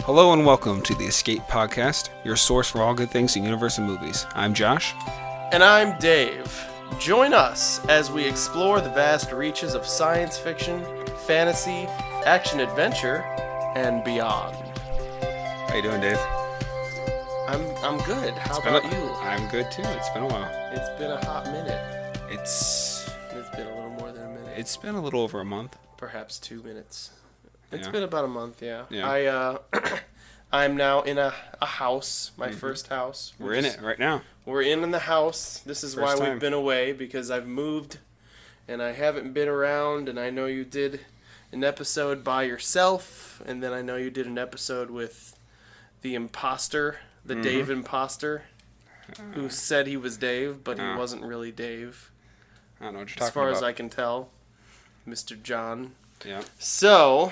Hello and welcome to the Escape Podcast, your source for all good things in universe and movies. I'm Josh. And I'm Dave. Join us as we explore the vast reaches of science fiction, fantasy, action-adventure, and beyond. How you doing, Dave? I'm good. How about you? I'm good too. It's been a while. It's been a hot minute. It's been a little more than a minute. It's been a little over a month. Perhaps 2 minutes. It's Yeah. been about a month, yeah. Yeah. I'm now in a house, my first house. We're in it right now. We're in the house. This is why First time. we've been away, because I've moved and I haven't been around, and I know you did an episode by yourself, and then I know you did an episode with the imposter, the Dave imposter, who said he was Dave, but he wasn't really Dave, I don't know what you're talking about. as far as I can tell. Mr. John. Yeah. So,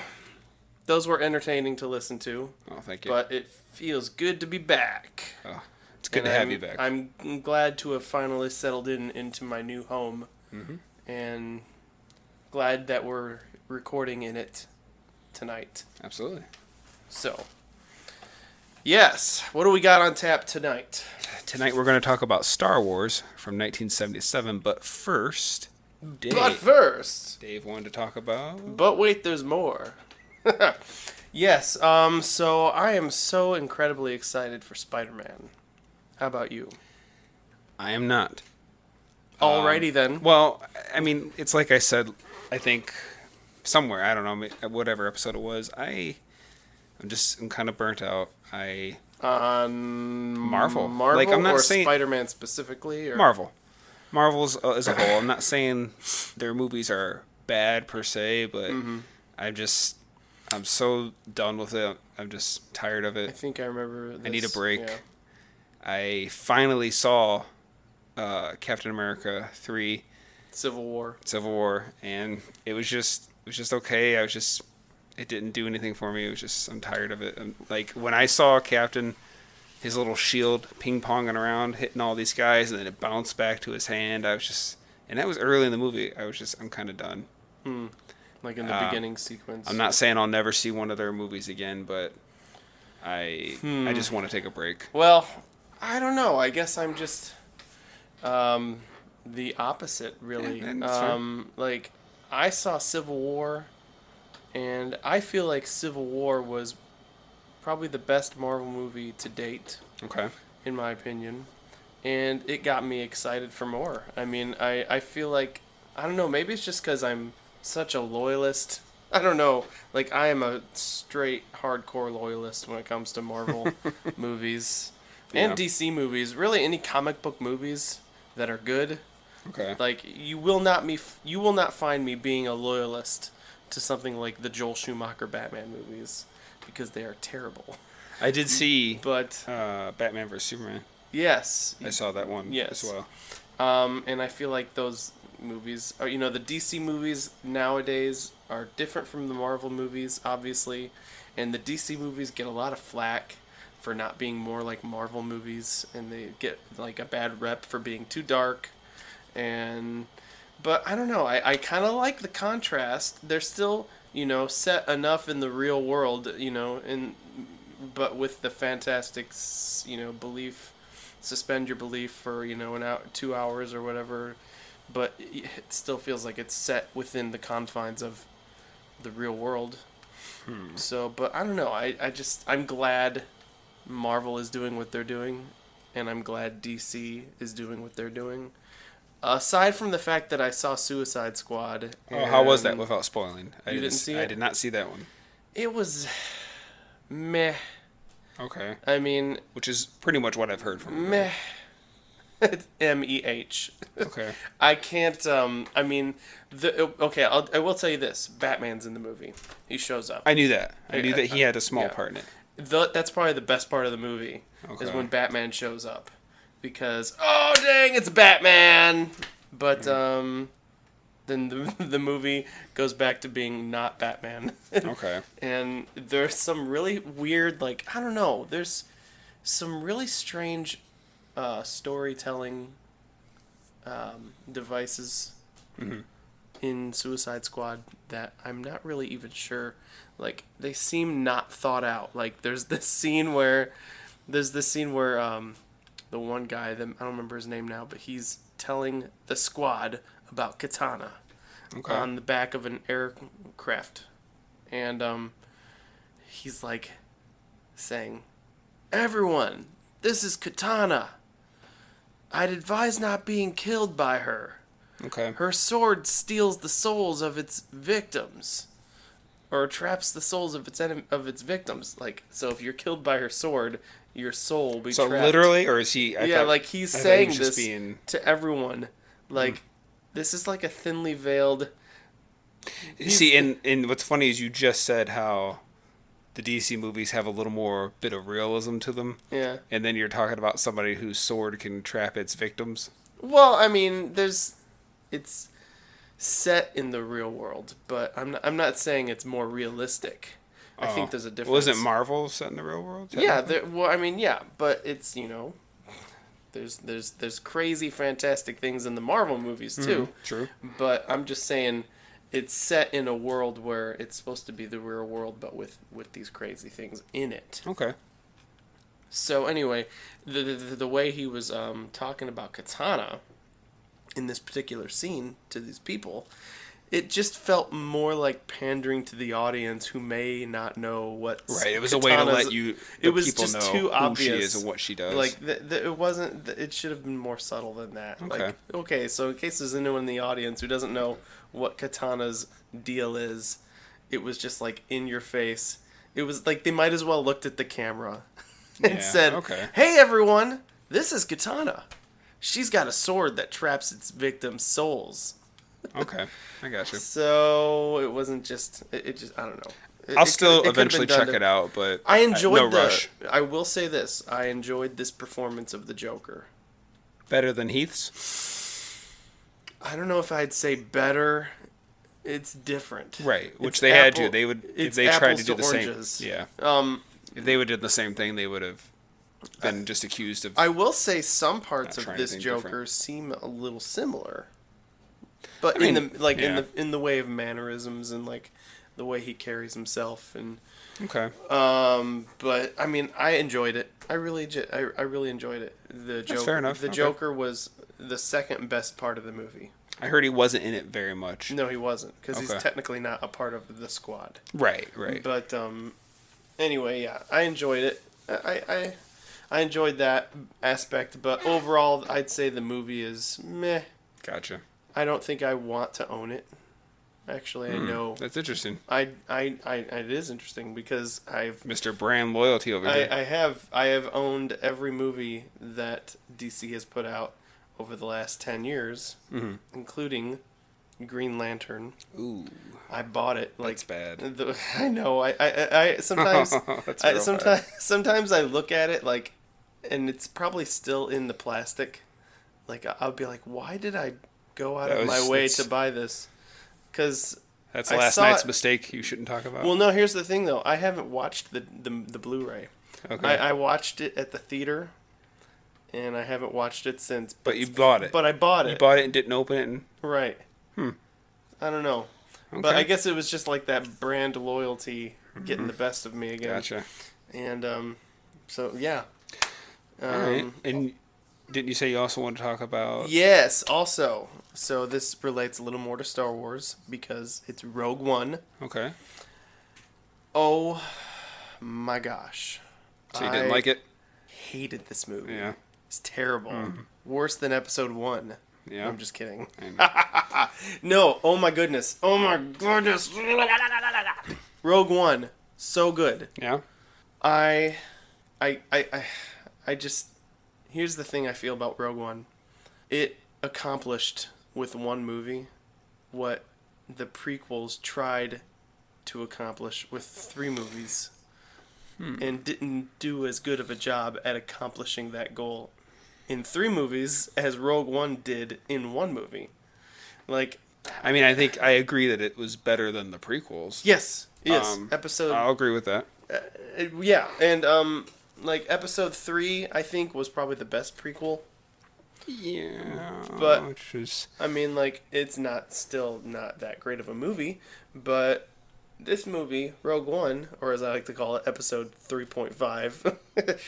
those were entertaining to listen to, Oh, thank you. but it feels good to be back. Oh, it's good And to have you back. I'm glad to have finally settled into my new home, and glad that we're recording in it tonight. Absolutely. So, yes, what do we got on tap tonight? Tonight we're going to talk about Star Wars from 1977, but first, Dave. But first, Dave wanted to talk about... but wait, there's more. Yes, so I am so incredibly excited for Spider-Man. How about you? I am not. Alrighty then. Well, I mean, it's like I said, I think somewhere, I don't know, whatever episode it was, I'm kind of burnt out. On Marvel. Marvel, Like, I'm not or saying- Spider-Man specifically? Or? Marvel's as a whole. I'm not saying their movies are bad per se, but I'm so done with it. I'm just tired of I it. think I remember this. I need a break. Yeah. I finally saw Captain America 3 Civil War. Civil War, and it was just okay. It didn't do anything for me. I'm tired of it. Like, when I saw Captain, his little shield ping-ponging around, hitting all these guys, and then it bounced back to his hand, and that was early in the movie. I'm kind of done. Like in the beginning sequence. I'm not saying I'll never see one of their movies again, but I just want to take a break. Well, I don't know. I guess I'm just the opposite, really. Yeah, that's fine. Like, I saw Civil War, and I feel like Civil War was probably the best Marvel movie to date, Okay. in my opinion. And it got me excited for more. I mean, I feel like, I don't know, maybe it's just because I'm such a loyalist. I don't know. Like, I am a straight hardcore loyalist when it comes to Marvel movies and Yeah. DC movies. Really, any comic book movies that are good. Okay. Like, you will not find me being a loyalist to something like the Joel Schumacher Batman movies, because they are terrible. I did see But Batman vs Superman. yes, I saw that one Yes. as well. and I feel like those movies are, the DC movies nowadays are different from the Marvel movies, obviously, and the DC movies get a lot of flack for not being more like Marvel movies, and they get like a bad rep for being too dark, but I don't know, I kind of like the contrast. They're still, set enough in the real world, but with the fantastic, belief, suspend your belief for, an hour, 2 hours or whatever, but it still feels like it's set within the confines of the real world. So, but I don't know, I'm glad Marvel is doing what they're doing, and I'm glad DC is doing what they're doing. Aside from the fact that I saw Suicide Squad. Oh, how was that and without spoiling? You didn't see it? I did not see that one. It was meh. Okay. I mean, Which is pretty much what I've heard from you. meh. MEH. Okay. I can't. I mean, okay. I will tell you this: Batman's in the movie. He shows up. I knew that. I knew that he had a small yeah. part in it. That's probably the best part of the movie is Okay. when Batman shows up, because oh dang, it's Batman. But then the movie goes back to being not Batman. Okay. And there's some really weird, like, I don't know, there's some really strange storytelling devices in Suicide Squad that I'm not really even sure. Like, they seem not thought out. Like, there's this scene where the one guy, I don't remember his name now, but he's telling the squad about Katana on the back of an aircraft. And he's like saying, "Everyone, this is Katana. I'd advise not being killed by her. Okay. Her sword steals the souls of its victims, or traps the souls of its victims. Like, so if you're killed by her sword, your soul will be so trapped." literally, or is he? Like he's saying this to everyone. Like, this is like a thinly veiled. See, and what's funny is you just said how the DC movies have a little more bit of realism to them. Yeah. And then you're talking about somebody whose sword can trap its victims. Well, I mean, it's set in the real world, but I'm not saying it's more realistic. I think there's a difference. Well, isn't Marvel set in the real world? Yeah, well, I mean, yeah, but it's, there's crazy, fantastic things in the Marvel movies too. True. But I'm just saying, it's set in a world where it's supposed to be the real world, but with these crazy things in it. Okay. So anyway, the way he was talking about Katana in this particular scene to these people, it just felt more like pandering to the audience who may not know what. Right. It was a way to let people just know too who obvious. she is and what she does. Like it wasn't. It should have been more subtle than that. Okay. Like, okay, so in case there's anyone in the audience who doesn't know what Katana's deal is, it was just like in your face. It was like they might as well looked at the camera and said, okay. "Hey everyone, this is Katana. She's got a sword that traps its victims' souls." Okay, I got you. So it wasn't just. It just, I don't know. I'll still eventually check it out, but I enjoyed no rush. I will say this: I enjoyed this performance of the Joker. Better than Heath's? I don't know if I'd say better. It's different. Right, which It's they had to. They would if they tried to do the oranges. same. Yeah. If they would have done the same thing, they would have been just accused of. I will say some parts Not of trying to this think Joker different. seem a little similar, but I mean, in the way of mannerisms and like the way he carries himself and. Okay. But I mean, I enjoyed it. I really enjoyed it. The Joker. fair enough. The Okay. Joker was the second best part of the movie. I heard he wasn't in it very much. No, he wasn't, because he's Okay. technically not a part of the squad. Right. But anyway, yeah, I enjoyed it. I enjoyed that aspect, but overall, I'd say the movie is meh. Gotcha. I don't think I want to own it. Actually, I know. That's interesting. It is interesting because I've Mr. Brand loyalty over here. I have owned every movie that DC has put out over the last 10 years, including Green Lantern. Ooh. I bought it. That's bad. I know. I sometimes That's real bad. sometimes I look at it like, and it's probably still in the plastic. Like, I'll be like, why did I go out of my way to buy this? Because that's last night's mistake you shouldn't talk about. Well, no, here's the thing, though. I haven't watched the Blu-ray. Okay. I watched it at the theater, and I haven't watched it since. But you bought it. But I bought it. You bought it and didn't open it? And... Right. I don't know. Okay. But I guess it was just like that brand loyalty getting the best of me again. Gotcha. And so, yeah. All right. And didn't you say you also want to talk about... Yes, also. So this relates a little more to Star Wars because it's Rogue One. Okay. Oh my gosh. So you didn't like it? Hated this movie. Yeah. It's terrible. Worse than episode 1. Yeah. I'm just kidding. I No, oh my goodness. Oh my goodness. Rogue One. So good. Yeah? I just, here's the thing I feel about Rogue One. It accomplished with one movie what the prequels tried to accomplish with 3 movies and didn't do as good of a job at accomplishing that goal in 3 movies as Rogue One did in 1 movie. Like, I mean, I think I agree that it was better than the prequels. yes, I'll agree with that. Yeah, and like episode 3, I think was probably the best prequel. Yeah, But which is I mean, like, it's still not that great of a movie, but this movie, Rogue One, or as I like to call it, Episode 3.5,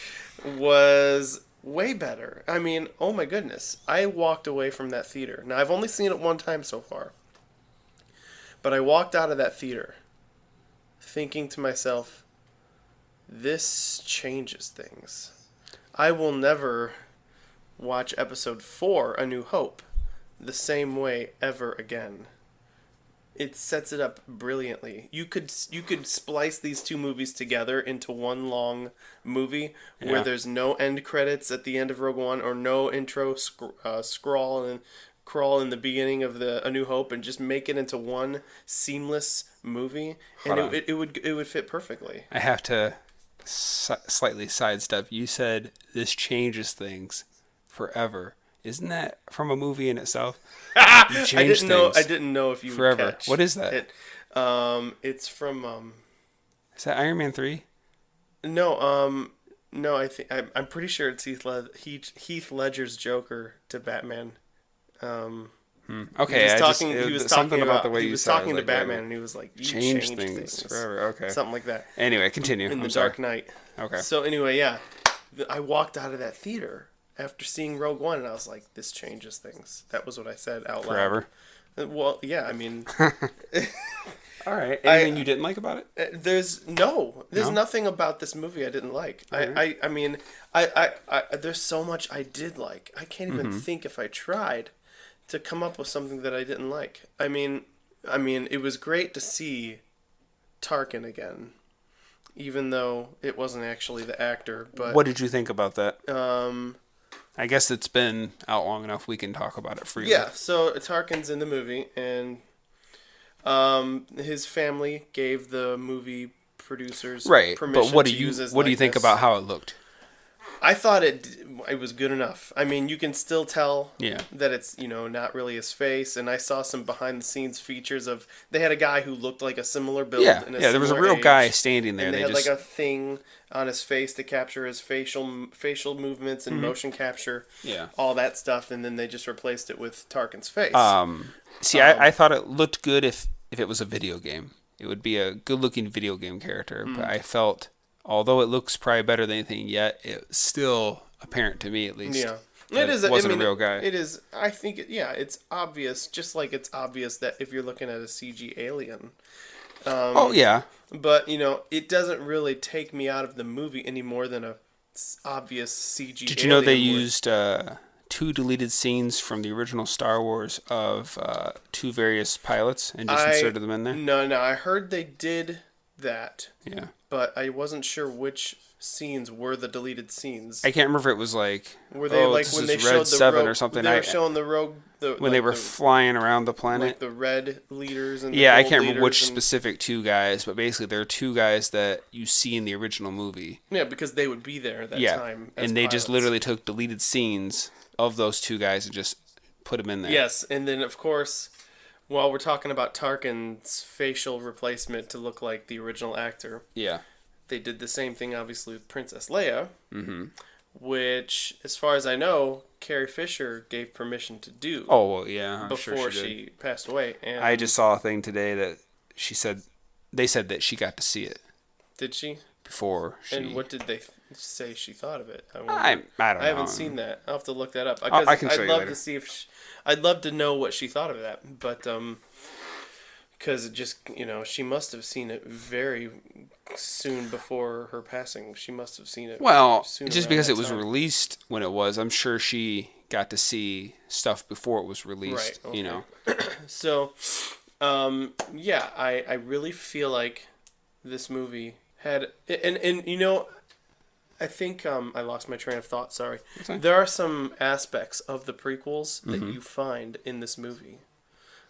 was way better. I mean, oh my goodness. I walked away from that theater. Now, I've only seen it one time so far, but I walked out of that theater thinking to myself, this changes things. I will never watch Episode 4, A New Hope, the same way ever again. It sets it up brilliantly. You could splice these two movies together into one long movie where there's no end credits at the end of Rogue One or no intro scroll and crawl in the beginning of A New Hope, and just make it into one seamless movie, and it would fit perfectly. I have to slightly sidestep. You said this changes things forever. Isn't that from a movie in itself? I didn't know if you forever. Would catch what is that? It's from Is that Iron Man 3? No, I think I'm pretty sure it's Heath Ledger's Joker to Batman. Okay, he was talking about the way you was said talking it, to Batman, and he was like, "You change changed things forever." Okay, something like that. Anyway, continue. In I'm the sorry. Dark Knight. Okay. So anyway, yeah, I walked out of that theater after seeing Rogue One, and I was like, "This changes things." That was what I said out loud. Forever. Well, yeah, I mean. All right. Anything you didn't like about it? There's nothing about this movie I didn't like. Right. I mean, there's so much I did like. I can't even think if I tried to come up with something that I didn't like. I mean, it was great to see Tarkin again, even though it wasn't actually the actor. But what did you think about that? I guess it's been out long enough. We can talk about it freely. Yeah. So Tarkin's in the movie, and his family gave the movie producers permission but what do to you use his what do you think likeness. about how it looked? I thought it was good enough. I mean, you can still tell Yeah. that it's, not really his face. And I saw some behind the scenes features of, they had a guy who looked like a similar build. Yeah, and there was a real guy standing there. And they had just like a thing on his face to capture his facial movements and motion capture. Yeah. All that stuff. And then they just replaced it with Tarkin's face. I thought it looked good if it was a video game. It would be a good looking video game character. But I felt, although it looks probably better than anything yet, it's still apparent to me at least. Yeah. It wasn't a real guy. It is. I think, it's obvious, just like it's obvious that if you're looking at a CG alien. Yeah. But, it doesn't really take me out of the movie any more than a obvious CG Did you know they used 2 deleted scenes from the original Star Wars of 2 various pilots and just inserted them in there? No, I heard they did that. Yeah. But I wasn't sure which scenes were the deleted scenes. I can't remember if it was like, were they like this when is they Red showed the 7 rogue, or something. They were showing the rogue when they were flying around the planet. Like the red leaders and I can't remember which specific 2 guys, but basically there are 2 guys that you see in the original movie. Yeah, because they would be there at that time. And they just literally took deleted scenes of those 2 guys and just put them in there. Yes, and then of course, while we're talking about Tarkin's facial replacement to look like the original actor. Yeah. They did the same thing, obviously, with Princess Leia, which, as far as I know, Carrie Fisher gave permission to do. Oh, well, yeah. Before she passed away. And I just saw a thing today that they said that she got to see it. Did she? Before she... And what did they say she thought of it? I don't know. I haven't seen that. I'll have to look that up. I can show you later. To see if I'd love to know what she thought of that, but because it just, she must have seen it very soon before her passing. She must have seen it. Well, soon just because it was time. Released when it was, I'm sure she got to see stuff before it was released. Right. Okay. So, I really feel like this movie had, and I think I lost my train of thought. Sorry. Okay. There are some aspects of the prequels that you find in this movie.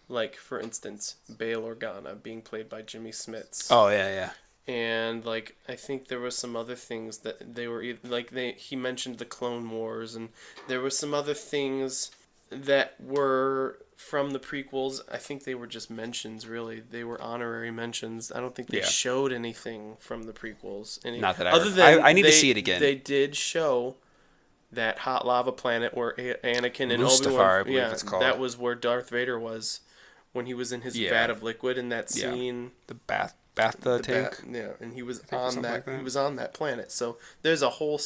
Like, for instance, Bail Organa being played by Jimmy Smits. Oh, yeah. And, I think there was some other things that they were... he mentioned the Clone Wars, and there were some other things that were from the prequels. I think they were just mentions, really. They were honorary mentions. I don't think they showed anything from the prequels. Not that I need to see it again. They did show that hot lava planet where Anakin and Mustafar, Obi-Wan, I believe it's called. that was where Darth Vader was when he was in his Yeah. vat of liquid in that Yeah. scene. The bathtub tank. And he was or on something that, like that. He was on that planet. So there's a whole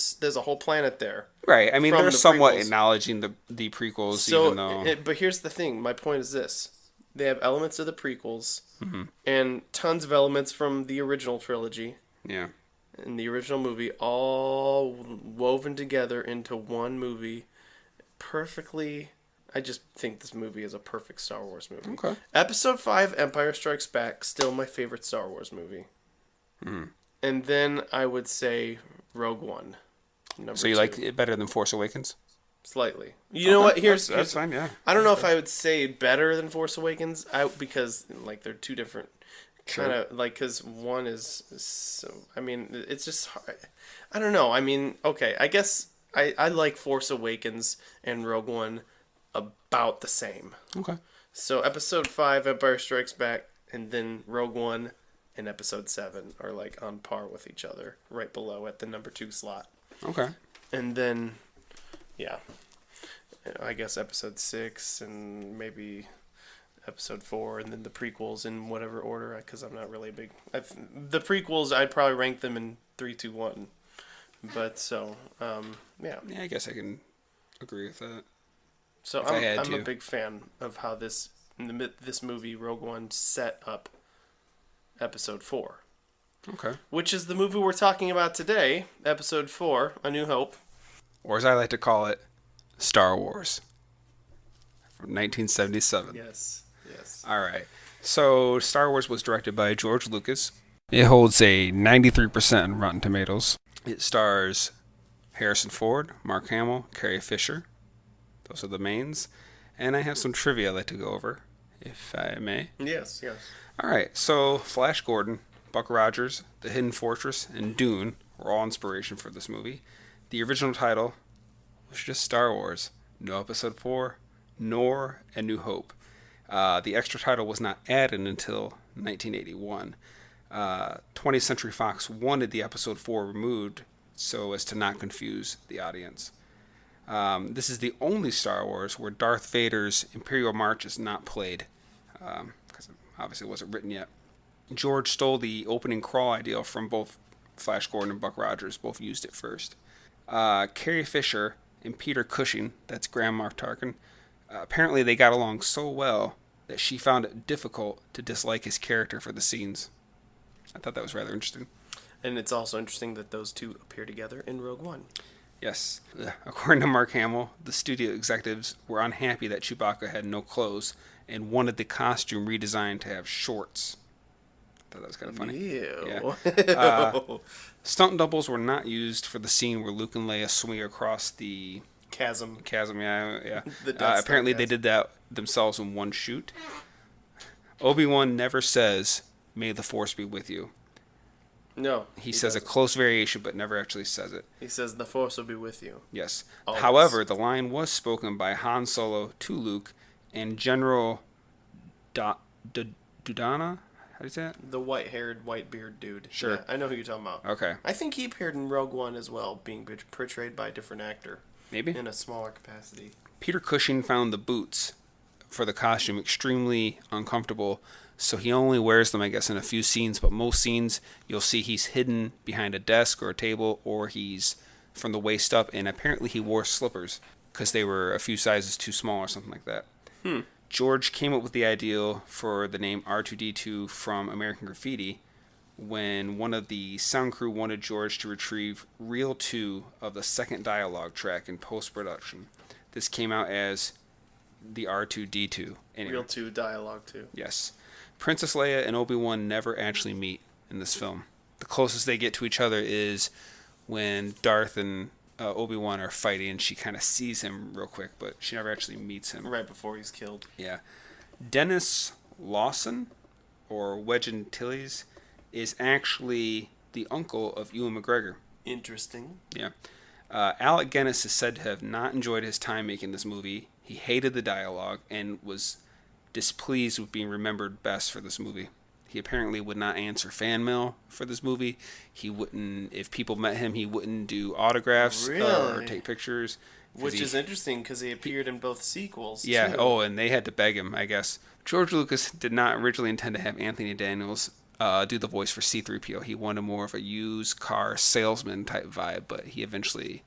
planet there. Right. I mean, from they're the somewhat prequels. acknowledging the prequels, So, even though. but here's the thing. My point is this: they have elements of the prequels Mm-hmm. and tons of elements from the original trilogy Yeah. in the original movie, all woven together into one movie, perfectly. I just think this movie is a perfect Star Wars movie. Okay. Episode 5, Empire Strikes Back, still my favorite Star Wars movie. Mm-hmm. And then I would say Rogue One. So you like it better than Force Awakens? Slightly. You know what? Here's That's fine. Yeah. I don't know if I would say better than Force Awakens, because like they're two different kind of like, because one is so, I mean, it's just hard. I don't know. I mean, okay, I guess I like Force Awakens and Rogue One about the same. Okay. So episode 5, Empire Strikes Back, and then Rogue One and episode 7 are like on par with each other, right below at the number 2 slot. Okay. And then, yeah, I guess episode 6 and maybe episode 4, and then the prequels in whatever order, because I'm not really big. The prequels, I'd probably rank them in 3, 2, 1. But so, yeah. Yeah, I guess I can agree with that. So If I had I'm a to. big fan of how this movie Rogue One set up episode 4, Okay. which is the movie we're talking about today, episode 4, A New Hope. Or as I like to call it, Star Wars. From 1977. Yes. All right. So Star Wars was directed by George Lucas. It holds a 93% on Rotten Tomatoes. It stars Harrison Ford, Mark Hamill, Carrie Fisher. Those are the mains. And I have some trivia I'd like to go over, if I may. Yes. All right. So Flash Gordon, Buck Rogers, The Hidden Fortress, and Dune were all inspiration for this movie. The original title was just Star Wars. No Episode 4, nor A New Hope. The extra title was not added until 1981. 20th Century Fox wanted the Episode 4 removed so as to not confuse the audience. This is the only Star Wars where Darth Vader's Imperial March is not played, because obviously it wasn't written yet. George stole the opening crawl idea from both Flash Gordon and Buck Rogers. Both used it first. Carrie Fisher and Peter Cushing, that's Grand Moff Tarkin, apparently they got along so well that she found it difficult to dislike his character for the scenes. I thought that was rather interesting. And it's also interesting that those two appear together in Rogue One. Yes. According to Mark Hamill, the studio executives were unhappy that Chewbacca had no clothes and wanted the costume redesigned to have shorts. I thought that was kind of funny. Ew. Yeah. Stunt doubles were not used for the scene where Luke and Leia swing across the Chasm. yeah. The Death Star Apparently they chasm. did that themselves in one shoot. Obi-Wan never says, "May the Force be with you." No. He says a close variation, but never actually says it. He says, "The Force will be with you." Yes. Always. However, the line was spoken by Han Solo to Luke and General Dudana. How do you say that? The white-haired, white-beard dude. Sure. Yeah, I know who you're talking about. Okay. I think he appeared in Rogue One as well, being portrayed by a different actor Maybe. in a smaller capacity. Peter Cushing found the boots for the costume extremely uncomfortable, so he only wears them, I guess, in a few scenes, but most scenes you'll see he's hidden behind a desk or a table, or he's from the waist up, and apparently he wore slippers because they were a few sizes too small or something like that. George came up with the idea for the name R2-D2 from American Graffiti when one of the sound crew wanted George to retrieve reel 2 of the second dialogue track in post-production. This came out as the R2-D2. Anyway. Real 2 dialogue too. Yes. Princess Leia and Obi-Wan never actually meet in this film. The closest they get to each other is when Darth and Obi-Wan are fighting, and she kind of sees him real quick, but she never actually meets him. Right before he's killed. Yeah. Dennis Lawson, or Wedge Antilles, is actually the uncle of Ewan McGregor. Interesting. Yeah. Alec Guinness is said to have not enjoyed his time making this movie. He hated the dialogue and was displeased with being remembered best for this movie. He apparently would not answer fan mail for this movie. He wouldn't, if people met him, he wouldn't do autographs or take pictures. Which is interesting because he appeared in both sequels. Yeah. Too. Oh, and they had to beg him, I guess. George Lucas did not originally intend to have Anthony Daniels do the voice for C-3PO. He wanted more of a used car salesman type vibe, but he eventually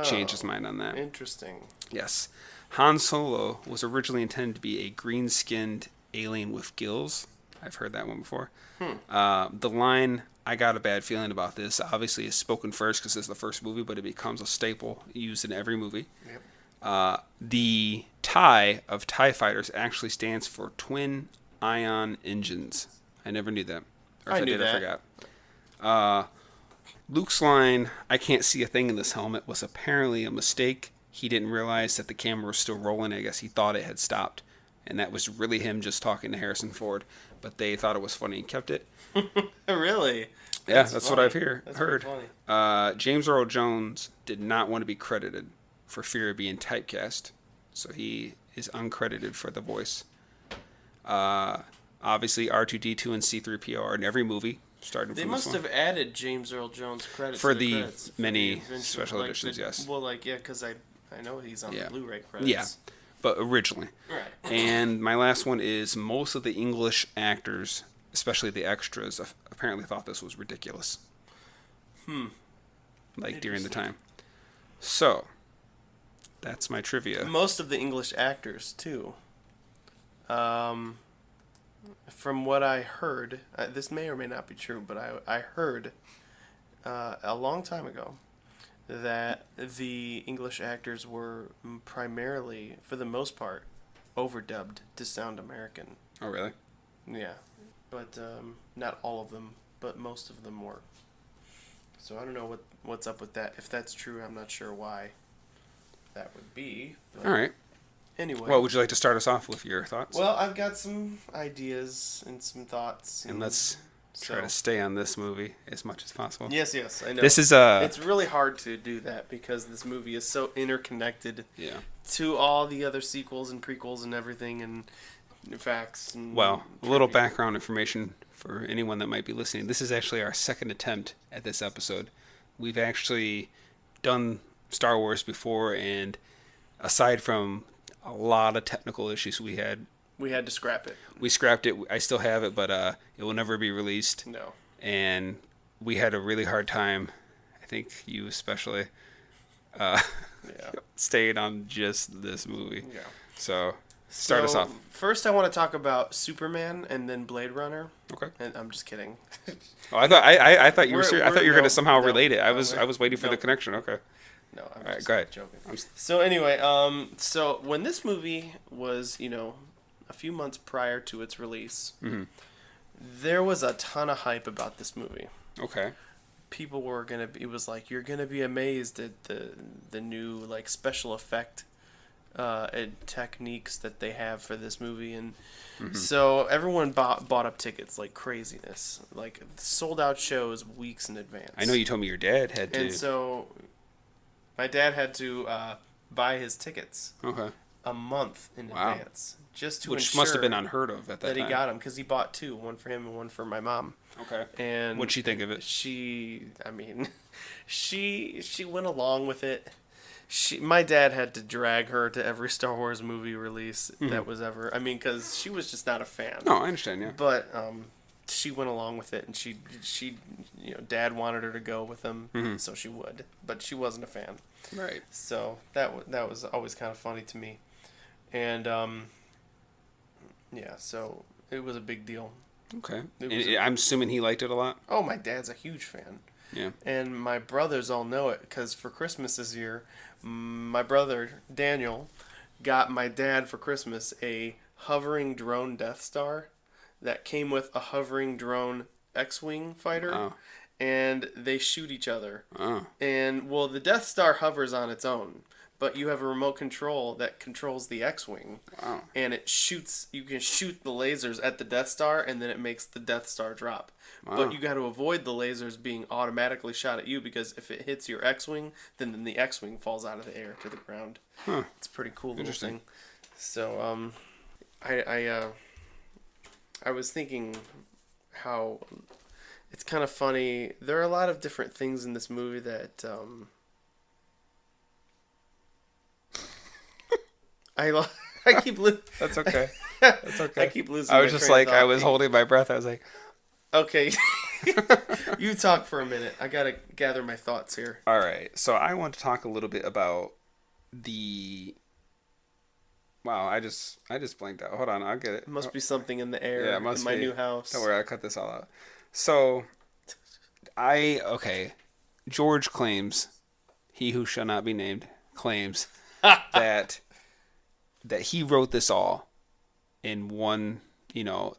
changed his mind on that. Interesting. Yes. Han Solo was originally intended to be a green-skinned alien with gills. I've heard that one before. The line, "I got a bad feeling about this," obviously is spoken first because it's the first movie, but it becomes a staple used in every movie. Yep. The TIE of TIE fighters actually stands for twin ion engines. I never knew that. Or if I did, I forgot. Luke's line, "I can't see a thing in this helmet," was apparently a mistake. He didn't realize that the camera was still rolling. I guess he thought it had stopped. And that was really him just talking to Harrison Ford. But they thought it was funny and kept it. Really? Yeah, that's what I've That's heard. Funny. James Earl Jones did not want to be credited for fear of being typecast. So he is uncredited for the voice. Obviously, R2-D2 and C-3PO are in every movie. Starting they from must have added James Earl Jones credits for to the credits. many special editions, yes. Well, because I know he's on the Blu-ray credits. Yeah, but originally. Right. And my last one is most of the English actors, especially the extras, apparently thought this was ridiculous. Like during the time. So, that's my trivia. Most of the English actors, too. From what I heard, this may or may not be true, but I heard a long time ago that the English actors were primarily, for the most part, overdubbed to sound American. Oh, really? Yeah, but not all of them, but most of them were. So I don't know what's up with that. If that's true, I'm not sure why that would be. All right. Anyway. Well, would you like to start us off with your thoughts? Well, I've got some ideas and some thoughts. And let's try to stay on this movie as much as possible. Yes, I know. This is It's really hard to do that because this movie is so interconnected to all the other sequels and prequels and everything and facts. And well, a little background information for anyone that might be listening. This is actually our second attempt at this episode. We've actually done Star Wars before, and aside from a lot of technical issues we had to scrap it. We scrapped it. I still have it, but it will never be released. No. And we had a really hard time, I think you especially, staying on just this movie. Yeah. So, start us off. First, I want to talk about Superman and then Blade Runner. Okay. And I'm just kidding. Oh, I thought you were serious. I thought you were going to somehow relate it. I was waiting for the connection. Okay. No, I'm All right, just go ahead. joking. So anyway, so when this movie was, a few months prior to its release, there was a ton of hype about this movie. Okay. People were it was like, you're gonna be amazed at the new like special effect techniques that they have for this movie, and so everyone bought up tickets like craziness, like sold out shows weeks in advance. I know you told me your dad had to. And so my dad had to buy his tickets a month in advance just to which ensure must have been unheard of at that time. He got them because he bought two, one for him and one for my mom. Okay. And what'd she think of it? She went along with it. My dad had to drag her to every Star Wars movie release that was ever. I mean, because she was just not a fan. No, I understand. Yeah. But she went along with it, and she Dad wanted her to go with him, so she would, but she wasn't a fan. Right. So that was always kind of funny to me, and so it was a big deal. Okay. I'm assuming he liked it a lot? Oh, my dad's a huge fan. Yeah. And my brothers all know it because for Christmas this year, my brother Daniel got my dad for Christmas a hovering drone Death Star that came with a hovering drone X-Wing fighter. Oh. And they shoot each other. Oh. And, well, the Death Star hovers on its own, but you have a remote control that controls the X-Wing. Wow. And it shoots, you can shoot the lasers at the Death Star, and then it makes the Death Star drop. Wow. But you got to avoid the lasers being automatically shot at you, because if it hits your X-Wing, then the X-Wing falls out of the air to the ground. Huh. It's a pretty cool little thing. So, I I was thinking how it's kind of funny. There are a lot of different things in this movie that I keep That's okay. That's okay. I keep losing. I was my just train of like, I thought. was holding my breath. I was like, Okay, you talk for a minute. I gotta gather my thoughts here. all right. So I want to talk a little bit about the. Wow, I just blanked out. Hold on, I'll get it. It must be something in the air Yeah, it must in my be. new house. Don't worry, I cut this all out. So, George claims, he who shall not be named claims that he wrote this all in one.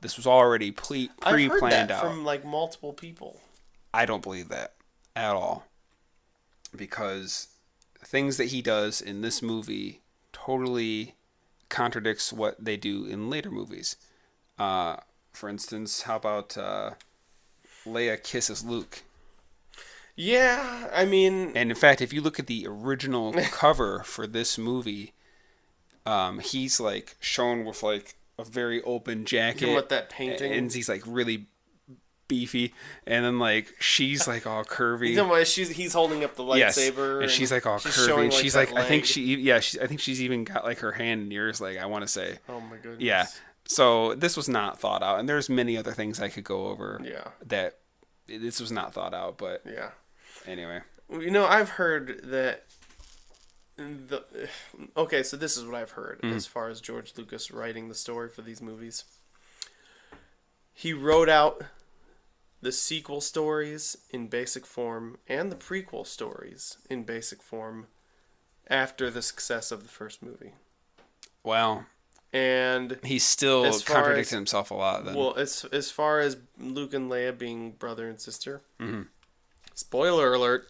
This was already I've heard pre-planned that out. from like multiple people. I don't believe that at all, because things that he does in this movie totally contradicts what they do in later movies. For instance, how about Leia kisses Luke? Yeah, I mean, And in fact, if you look at the original cover for this movie, he's like shown with like a very open jacket with that painting, and he's like really beefy, and then like she's like all curvy. He's holding up the lightsaber, and she's like all curvy. Showing, And she's that like, I think leg. I think she's even got like her hand in yours. Like, I want to say, Oh my goodness. yeah. So this was not thought out, and there's many other things I could go over. Yeah. That this was not thought out, but yeah. Anyway, I've heard that. Okay, so this is what I've heard as far as George Lucas writing the story for these movies. He wrote out the sequel stories in basic form and the prequel stories in basic form after the success of the first movie. Wow. And he's still contradicting himself a lot then. Well, as far as Luke and Leia being brother and sister, spoiler alert,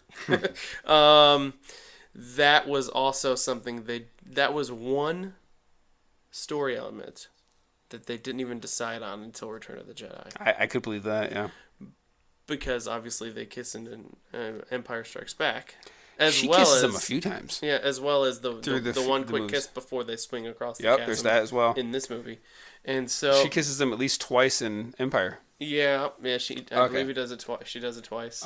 that was also something that was one story element that they didn't even decide on until Return of the Jedi. I could believe that, yeah. Because obviously they kiss in Empire Strikes Back. She kisses him a few times. Yeah, as well as the one quick moves. kiss before they swing across the chasm. chasm. There's that as well. In this movie. And so she kisses him at least twice in Empire. Yeah, I believe he does it twice. She does it twice.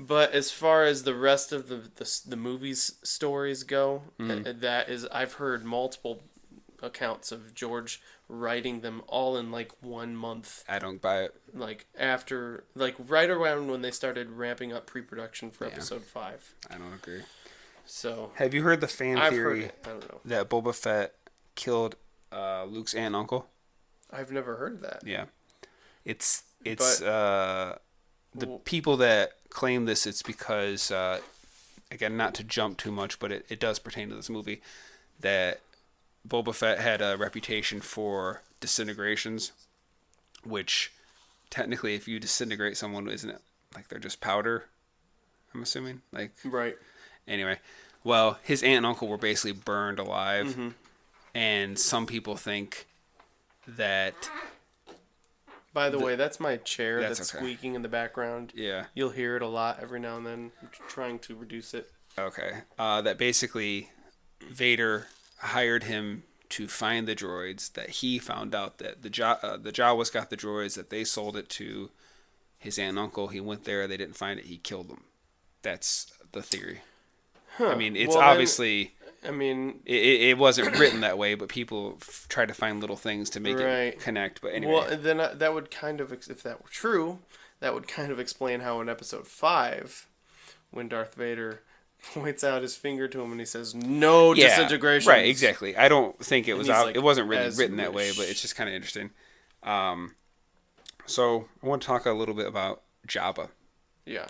But as far as the rest of the movie's stories go, I've heard multiple accounts of George writing them all in like 1 month. I don't buy it. Like after, like right around when they started ramping up pre-production for episode 5. I don't agree. So have you heard the fan theory I don't know. that Boba Fett killed Luke's aunt and uncle? I've never heard that. Yeah, it's the people that claim this. It's because again, not to jump too much, but it does pertain to this movie, that Boba Fett had a reputation for disintegrations, which technically, if you disintegrate someone, isn't it like they're just powder? I'm assuming, like, right. Anyway, well, his aunt and uncle were basically burned alive, and some people think that. By the way, that's my chair that's okay. squeaking in the background. Yeah, you'll hear it a lot every now and then. I'm trying to reduce it. Okay, that basically Vader hired him to find the droids, that he found out that the Jawas got the droids, that they sold it to his aunt and uncle. He went there, they didn't find it, he killed them. That's the theory. I mean, it's obviously... it wasn't written that way, but people try to find little things to make it connect. But anyway. Well, then that would kind of, if that were true, that would kind of explain how in episode 5, when Darth Vader points out his finger to him and he says, "No disintegration." Right, exactly. I don't think it was like, it wasn't really written that way, but it's just kind of interesting. So I want to talk a little bit about Jabba. Yeah.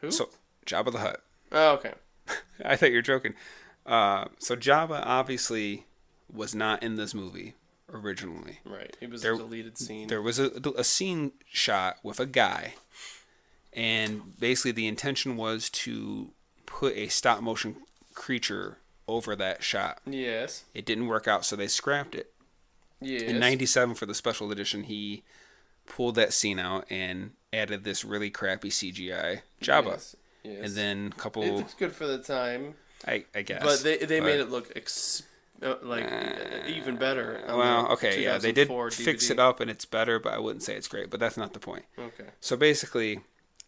Who? So Jabba the Hutt. Oh, okay. I thought you were joking. So Jabba obviously was not in this movie originally. Right. It was a deleted scene. There was a scene shot with a guy. And basically the intention was to put a stop motion creature over that shot. Yes. It didn't work out, so they scrapped it. Yes. In 97 for the special edition, he pulled that scene out and added this really crappy CGI Jabba. Yes. And then a couple... It looks good for the time. I guess. But they made it look even better. On Well, the okay, yeah, they did 2004 fix DVD. it up and it's better, but I wouldn't say it's great. But that's not the point. Okay. So basically,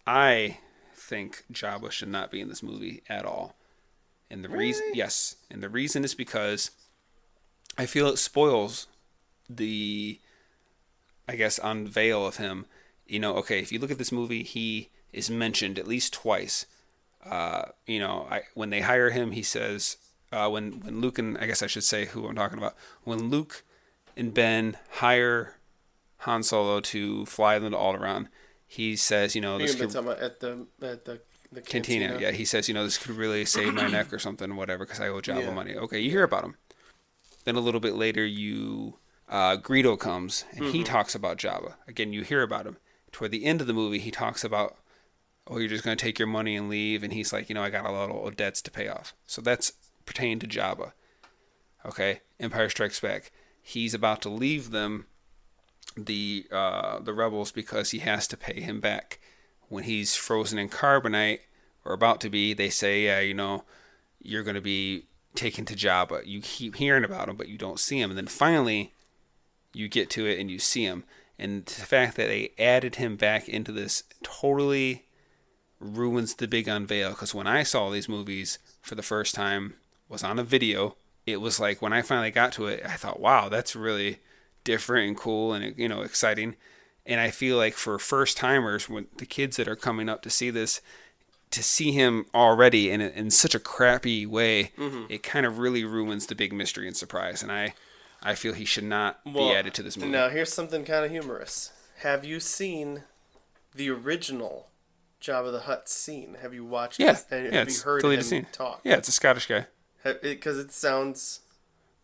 I think Jabba should not be in this movie at all. And the reason, Really? yes, and the reason is because I feel it spoils the, I guess, unveil of him. Okay, if you look at this movie, he is mentioned at least twice. When they hire him, he says, when Luke and, I guess I should say who I'm talking about, when Luke and Ben hire Han Solo to fly them to Alderaan, he says, this You've been could, talking about at the Cantina. Yeah, he says, this could really save my neck or something, whatever, because I owe Jabba Yeah. money. Okay, you hear about him. Then a little bit later, Greedo comes, and he talks about Jabba. Again, you hear about him. Toward the end of the movie, he talks about, oh, you're just going to take your money and leave, and he's like, I got a lot of debts to pay off. So that's pertaining to Jabba. Okay, Empire Strikes Back. He's about to leave them, the rebels, because he has to pay him back. When he's frozen in carbonite, or about to be, they say, yeah, you're going to be taken to Jabba. You keep hearing about him, but you don't see him. And then finally, you get to it and you see him. And the fact that they added him back into this totally ruins the big unveil. Because when I saw these movies for the first time, was on a video, it was like when I finally got to it, I thought, wow, that's really different and cool and exciting. And I feel like for first timers, when the kids that are coming up to see this, to see him already in such a crappy way, it kind of really ruins the big mystery and surprise. And I feel he should not be added to this movie. Now, here's something kind of humorous. Have you seen the original Jabba the Hutt scene? Have you watched Yeah, it? And yeah, have it's you heard deleted him scene. talk? Yeah, it's a Scottish guy. Because it sounds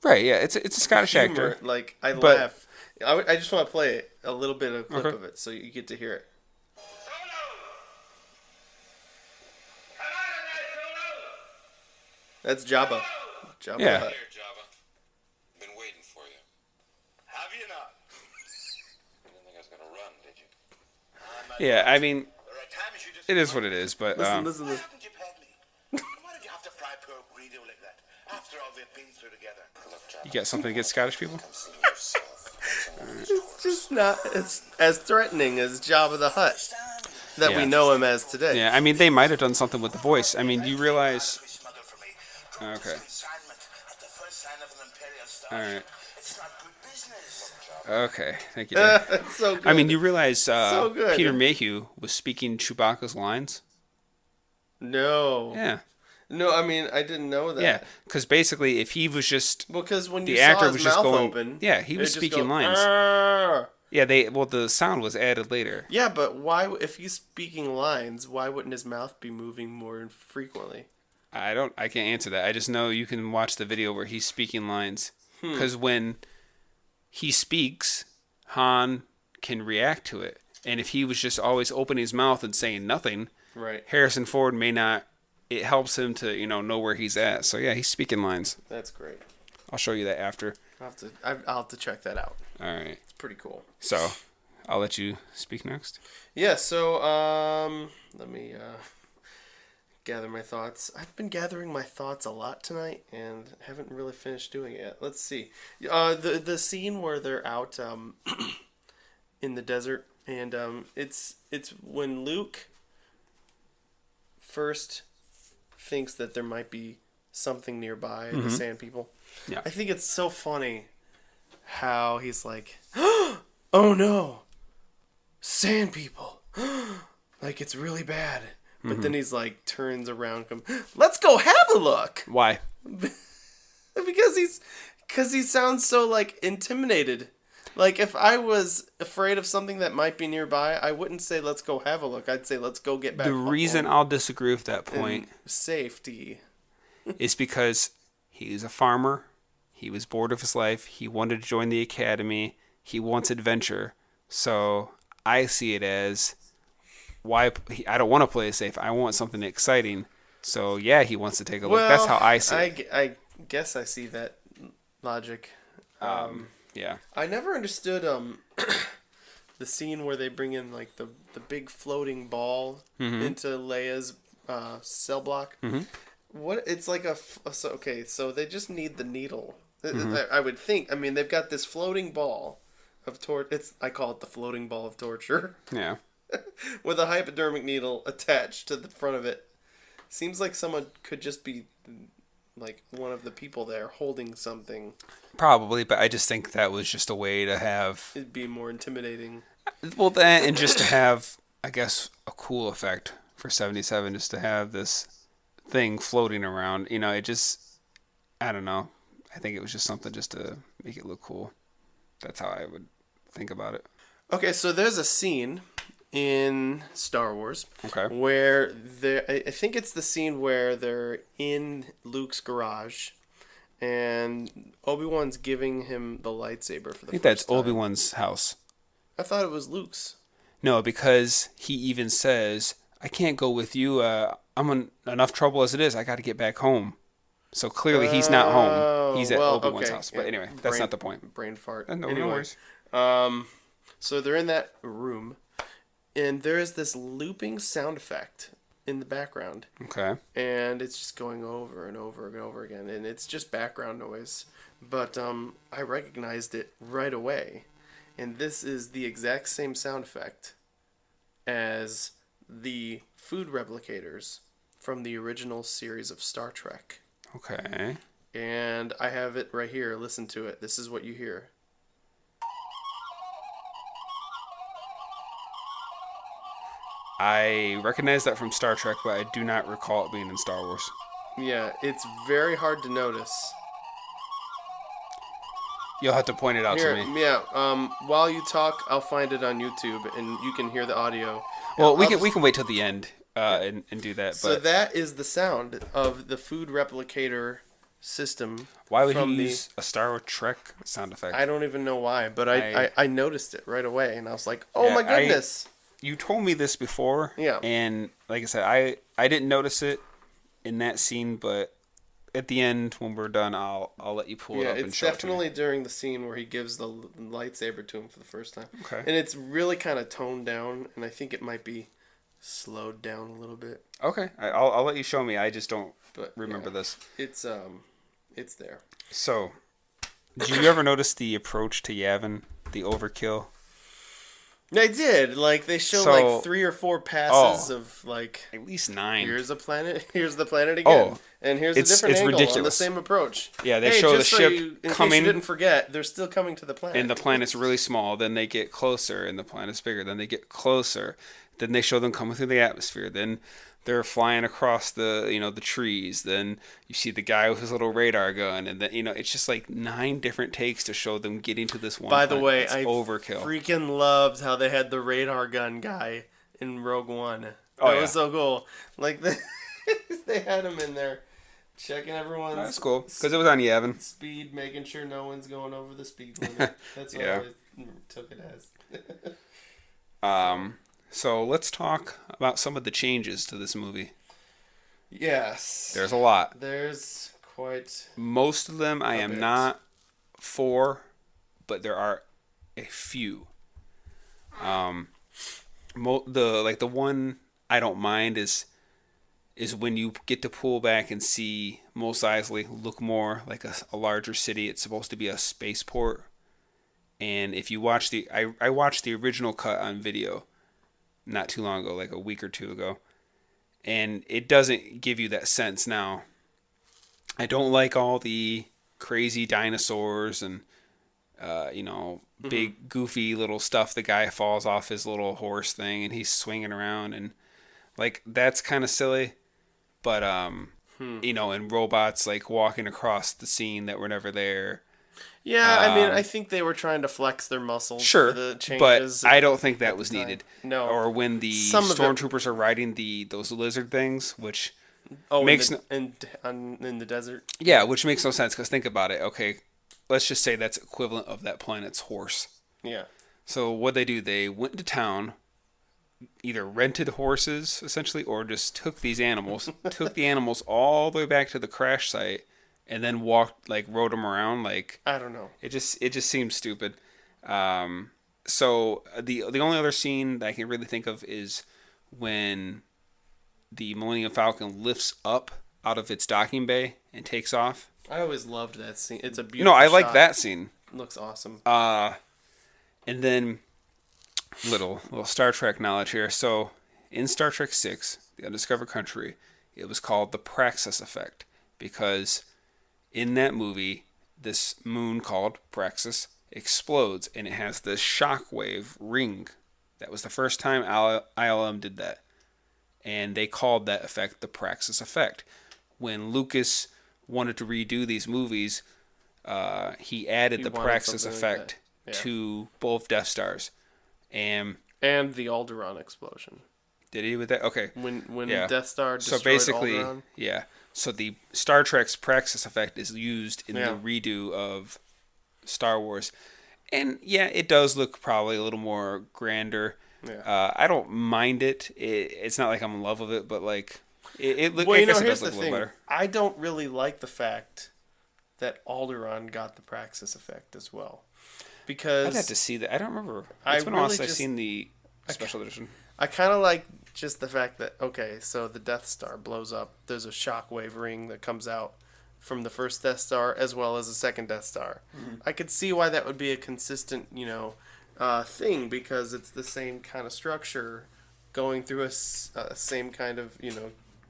Right, yeah, it's a Scottish actor. Like, I But- laugh. I just want to play a little bit of a clip Okay. of it so you get to hear it. That's Jabba. Jabba Yeah. the Hutt. Here, Jabba. Been waiting for you. Have you not? You didn't think I was gonna run, did you? Yeah, I mean, There are times you just... it is what it is, but Listen Why to haven't you paid me? Why did you have to fry poor Greedo like that? After all we've been through together. Look, Jabba. you got something against Scottish people? Come see yourself. It's just not as threatening as Jabba the Hutt that we Yeah. know him as today. Yeah, I mean, they might have done something with the voice. I mean, do you realize... Smuggled for me. Okay. Consignment at the first sign of an Imperial Star. All right. It's not good business. Okay, thank you, Dave. It's so good. I mean, you realize So good. Peter Mayhew was speaking Chewbacca's lines? No. Yeah. No, I mean, I didn't know that. Yeah, because basically, if he was just... Because when you The saw actor his was just mouth going- open, yeah, he was it'd just speaking go, lines. "Arr!" Yeah, the sound was added later. Yeah, but why? If he's speaking lines, why wouldn't his mouth be moving more frequently? I can't answer that. I just know you can watch the video where he's speaking lines. Because when he speaks, Han can react to it. And if he was just always opening his mouth and saying nothing, Right. Harrison Ford may not... It helps him to, know where he's at. So, yeah, he's speaking lines. That's great. I'll show you that after. I'll have to check that out. All right. It's pretty cool. So, I'll let you speak next. Yeah. So let me gather my thoughts. I've been gathering my thoughts a lot tonight and haven't really finished doing it yet. Let's see. The scene where they're out in the desert and it's when Luke first thinks that there might be something nearby, the sand people. Yeah. I think it's so funny how he's like, oh no, sand people. Like, it's really bad. But then he's like, turns around, let's go have a look. Why? Because he sounds so like intimidated. Like, if I was afraid of something that might be nearby, I wouldn't say let's go have a look. I'd say let's go get back The home reason I'll disagree with that in point safety. is because he's a farmer. He was bored of his life. He wanted to join the academy. He wants adventure. So I see it as I don't want to play it safe. I want something exciting. So yeah, he wants to take a look. That's how I see it. I guess I see that logic. Yeah. I never understood the scene where they bring in like the big floating ball into Leia's cell block. What it's like so they just need the needle I would think. I mean, they've got this floating ball of I call it the floating ball of torture. Yeah. With a hypodermic needle attached to the front of it. Seems like someone could just be like one of the people there holding something. Probably, but I just think that was just a way to have... It'd be more intimidating. Well, that, and just to have, I guess, a cool effect for 77, just to have this thing floating around. You know, it just... I don't know. I think it was just something just to make it look cool. That's how I would think about it. Okay, so there's a scene in Star Wars where I think it's the scene where they're in Luke's garage and Obi-Wan's giving him the lightsaber for the first time. I think that's Obi-Wan's house. I thought it was Luke's. No, because he even says, I can't go with you. I'm in enough trouble as it is. I got to get back home. So clearly he's not home. He's at Obi-Wan's house. But anyway, that's not the point. Brain fart. No anyway, worries. So they're in that room, and there is this looping sound effect in the background. Okay. And it's just going over and over and over again, and it's just background noise. But I recognized it right away, and this is the exact same sound effect as the food replicators from the original series of Star Trek. Okay. And I have it right here. Listen to it. This is what you hear. I recognize that from Star Trek, but I do not recall it being in Star Wars. Yeah, it's very hard to notice. You'll have to point it out to me. Yeah. While you talk, I'll find it on YouTube, and you can hear the audio. Well, we can wait till the end and do that. So but that is the sound of the food replicator system. Why would he use a Star Trek sound effect? I don't even know why, but I noticed it right away, and I was like, oh my goodness. You told me this before. Yeah. And like I said, I didn't notice it in that scene, but at the end when we're done, I'll let you pull it up and show it to me. Yeah, it's definitely during the scene where he gives the lightsaber to him for the first time. Okay. And it's really kind of toned down, and I think it might be slowed down a little bit. Okay. I'll let you show me. I just don't remember this. It's there. So, did you ever notice the approach to Yavin, the overkill? I did. Like, they show like 3 or 4 passes of like at least 9. Here's a planet. Here's the planet again. And here's a different angle ridiculous. On the same approach. Yeah, they show the ship in coming. Case you didn't forget, they're still coming to the planet. And the planet's really small. Then they get closer, and the planet's bigger. Then they get closer. Then they show them coming through the atmosphere. Then they're flying across the trees. Then you see the guy with his little radar gun, and then it's just like 9 different takes to show them getting to this one. By the way, it's I overkill. Freaking loved how they had the radar gun guy in Rogue One. That was so cool. Like they had him in there checking everyone's. That's cool because it was on Yavin. Speed, making sure no one's going over the speed limit. That's what I took it as. So let's talk about some of the changes to this movie. Yes. There's a lot. There's quite... Most of them I am not for, but there are a few. The one I don't mind is when you get to pull back and see Mos Eisley look more like a larger city. It's supposed to be a spaceport. And if you watch I watched the original cut on video not too long ago, like a week or 2 ago, and it doesn't give you that sense now. I don't like all the crazy dinosaurs and big goofy little stuff. The guy falls off his little horse thing and he's swinging around, and like that's kind of silly. But and robots like walking across the scene that were never there. Yeah, I mean, I think they were trying to flex their muscles for the changes. But I don't think that was needed. No. Or when the stormtroopers are riding those lizard things, which makes in the desert. Yeah, which makes no sense because think about it. Okay, let's just say that's equivalent of that planet's horse. Yeah. So what they do, they went to town, either rented horses essentially, or just took the animals all the way back to the crash site. And then rode them around like I don't know. It just seems stupid. So the only other scene that I can really think of is when the Millennium Falcon lifts up out of its docking bay and takes off. I always loved that scene. It's a You beautiful know, I like shot. that scene. Looks awesome. And then little Star Trek knowledge here. So in Star Trek 6, The Undiscovered Country, it was called the Praxis effect because in that movie, this moon called Praxis explodes and it has this shockwave ring. That was the first time ILM did that. And they called that effect the Praxis effect. When Lucas wanted to redo these movies, he added the wanted Praxis something like effect that. Yeah. to both Death Stars. And the Alderaan explosion. did he with that? Okay. When Yeah. Death Star destroyed So basically, Alderaan. yeah. So the Star Trek's Praxis effect is used in Yeah. the redo of Star Wars. And yeah, it does look probably a little more grander. Yeah. I don't mind it. It's not like I'm in love with it, but like it Well, you know, guess it here's does the look a little thing. better. I don't really like the fact that Alderaan got the Praxis effect as well. Because I'd have to see that. I don't remember. I It's been a while really since I've just- seen the special edition. I kind of like just the fact that, okay, so the Death Star blows up. There's a shockwave ring that comes out from the first Death Star as well as the second Death Star. Mm-hmm. I could see why that would be a consistent, thing because it's the same kind of structure going through a same kind of,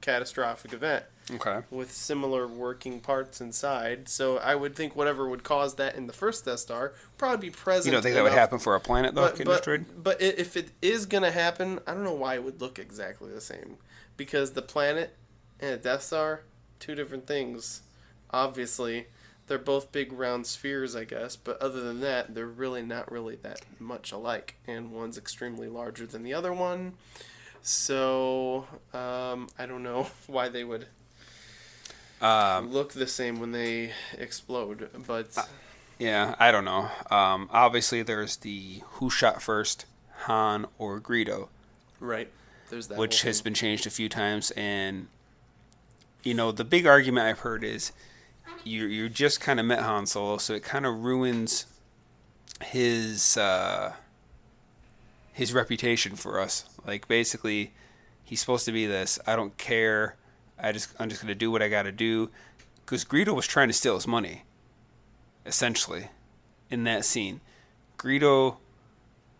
catastrophic event Okay. with similar working parts inside. So I would think whatever would cause that in the first Death Star would probably be present. You don't think that would enough- happen for a planet though, getting destroyed? but if it is gonna happen, I don't know why it would look exactly the same, because the planet and a Death Star, two different things. Obviously, they're both big round spheres, I guess. But other than that, they're really not really that much alike, and one's extremely larger than the other one. So I don't know why they would look the same when they explode, but. Yeah, I don't know. Obviously, there's the who shot first, Han or Greedo, Right. There's that. which whole has thing. been changed a few times. And, the big argument I've heard is you just kind of met Han Solo, so it kind of ruins his reputation for us. Like, basically, he's supposed to be this, I don't care, I'm just going to do what I got to do. Because Greedo was trying to steal his money, essentially, in that scene. Greedo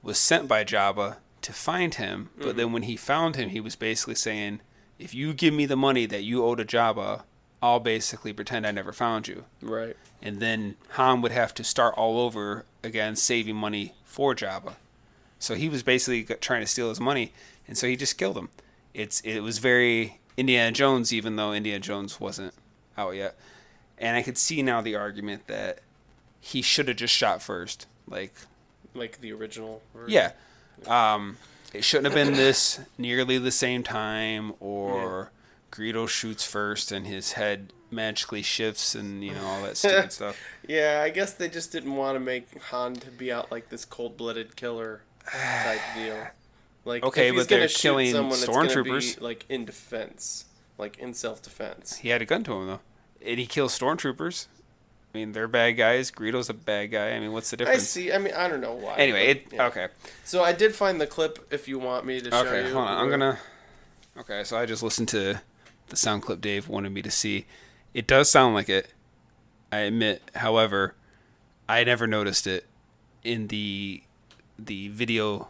was sent by Jabba to find him, but then when he found him, he was basically saying, if you give me the money that you owe to Jabba, I'll basically pretend I never found you. Right. And then Han would have to start all over again, saving money for Jabba. So he was basically trying to steal his money, and so he just killed him. It was very Indiana Jones, even though Indiana Jones wasn't out yet. And I could see now the argument that he should have just shot first. Like Like the original version. yeah. It shouldn't have been this nearly the same time, or Greedo shoots first and his head magically shifts and, all that stupid stuff. Yeah, I guess they just didn't want to make Han to be out like this cold-blooded killer type deal. Like, Okay, if he's but they're gonna shoot killing someone, it's gonna stormtroopers. be, like, in defense. Like, in self-defense. He had a gun to him, though. And he kills stormtroopers. I mean, they're bad guys. Greedo's a bad guy. I mean, what's the I difference? see. I mean, I don't know why. Anyway, but, yeah. okay. So I did find the clip if you want me to show you. Okay, hold on. I'm where- going to... Okay, so I just listened to the sound clip Dave wanted me to see. It does sound like it, I admit. However, I never noticed it in the video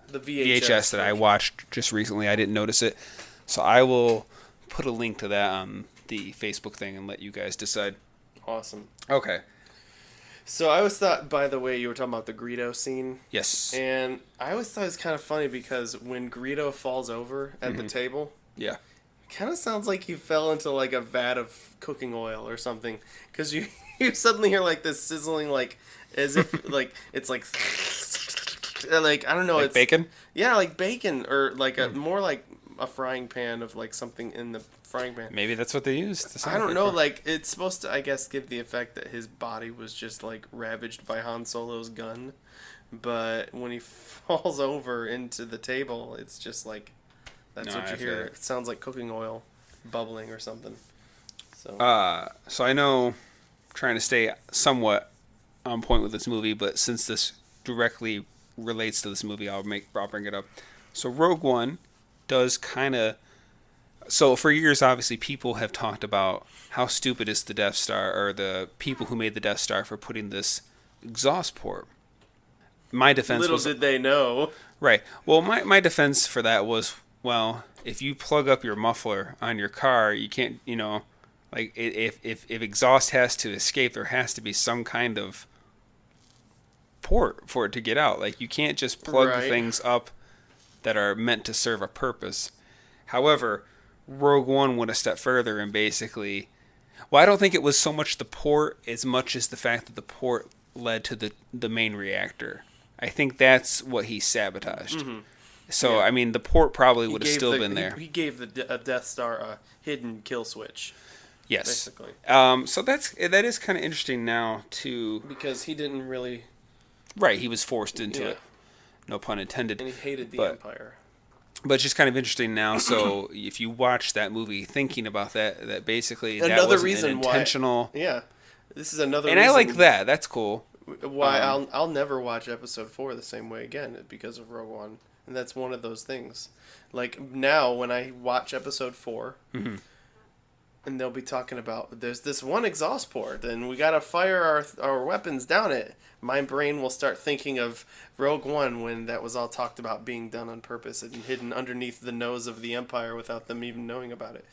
The VHS that I version. watched just recently. I didn't notice it. So I will put a link to that on the Facebook thing and let you guys decide. Awesome. Okay. So I always thought, by the way, you were talking about the Greedo scene. Yes. And I always thought it was kind of funny because when Greedo falls over at the table, Yeah. it kind of sounds like he fell into like a vat of cooking oil or something. Because you suddenly hear like this sizzling, like as if like it's like I don't know, Like it's bacon? Yeah, like bacon or like a more like a frying pan of like something in the frying pan. Maybe that's what they used. I don't know, like, it's supposed to, I guess, give the effect that his body was just, like, ravaged by Han Solo's gun. But when he falls over into the table, it's just, like, that's No, what you I feel hear. it. It sounds like cooking oil bubbling or something. So, So I know, trying to stay somewhat on point with this movie, but since this directly relates to this movie, I'll bring it up. So Rogue One does kind of So for years, obviously, people have talked about how stupid is the Death Star, or the people who made the Death Star, for putting this exhaust port. My defense Little was did they know. right. Well, my defense for that was, well, if you plug up your muffler on your car, you can't, like if exhaust has to escape, there has to be some kind of port for it to get out. Like, you can't just plug Right. things up that are meant to serve a purpose. However, Rogue One went a step further and basically, well, I don't think it was so much the port as much as the fact that the port led to the main reactor. I think that's what he sabotaged. Mm-hmm. So, Yeah. I mean, the port probably He would have gave still the- been there. He gave a Death Star a hidden kill switch, Yes. basically. So that is kind of interesting now to... Because he didn't really... Right, he was forced into Yeah. it. No pun intended. And he hated the But- Empire. But it's just kind of interesting now. So if you watch that movie thinking about that basically that Another was reason an why- intentional... Yeah. This is another And reason I like that. That's cool. why I'll never watch Episode 4 the same way again because of Rogue One. And that's one of those things. Like, now, when I watch Episode 4... Mm-hmm. And they'll be talking about, there's this one exhaust port, and we gotta fire our weapons down it. My brain will start thinking of Rogue One when that was all talked about being done on purpose and hidden underneath the nose of the Empire without them even knowing about it.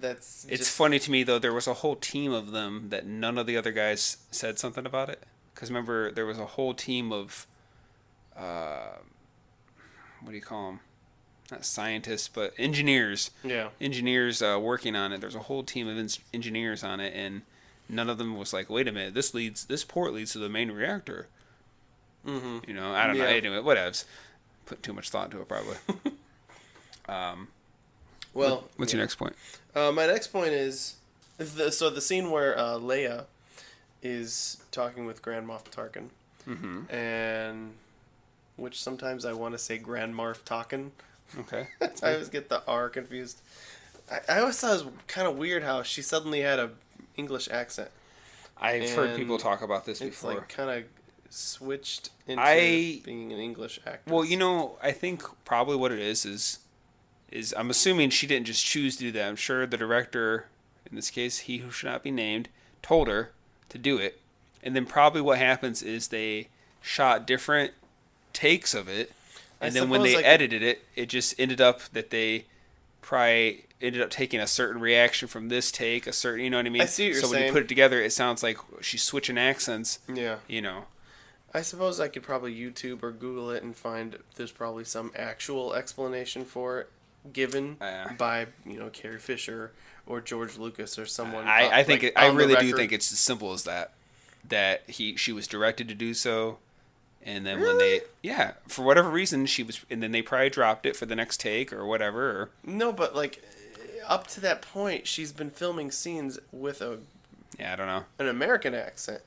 It's It's funny to me, though, there was a whole team of them that none of the other guys said something about it. Because remember, there was a whole team of, what do you call them? Not scientists, but engineers. Yeah. Engineers working on it. There's a whole team of engineers on it, and none of them was like, wait a minute, this port leads to the main reactor. Mm-hmm. I don't know. Yeah. Anyway, whatevs. Put too much thought into it, probably. Well, What's your next point? my next point is, the scene where Leia is talking with Grand Moff Tarkin, and which sometimes I want to say Grand Moff Tarkin. Okay. I always get the R confused. I always thought it was kind of weird how she suddenly had a English accent. I've heard people And talk about this It's before. like kind of switched into I- being an English actress. Well, I think probably what it is I'm assuming she didn't just choose to do that. I'm sure the director, in this case, he who should not be named, told her to do it. And then probably what happens is they shot different takes of it. And then when suppose they I could- edited it, it just ended up that they probably ended up taking a certain reaction from this take, a certain, you know what I mean? I see what you're so when you saying. put it together, it sounds like she's switching accents, Yeah. I suppose I could probably YouTube or Google it and find there's probably some actual explanation for it given by, Carrie Fisher or George Lucas or someone. I think like, I on the really do record. think it's as simple as that. That she was directed to do so, and then when they for whatever reason she was, and then they probably dropped it for the next take or whatever. Or, No, but like up to that point, she's been filming scenes with I don't know. an American accent.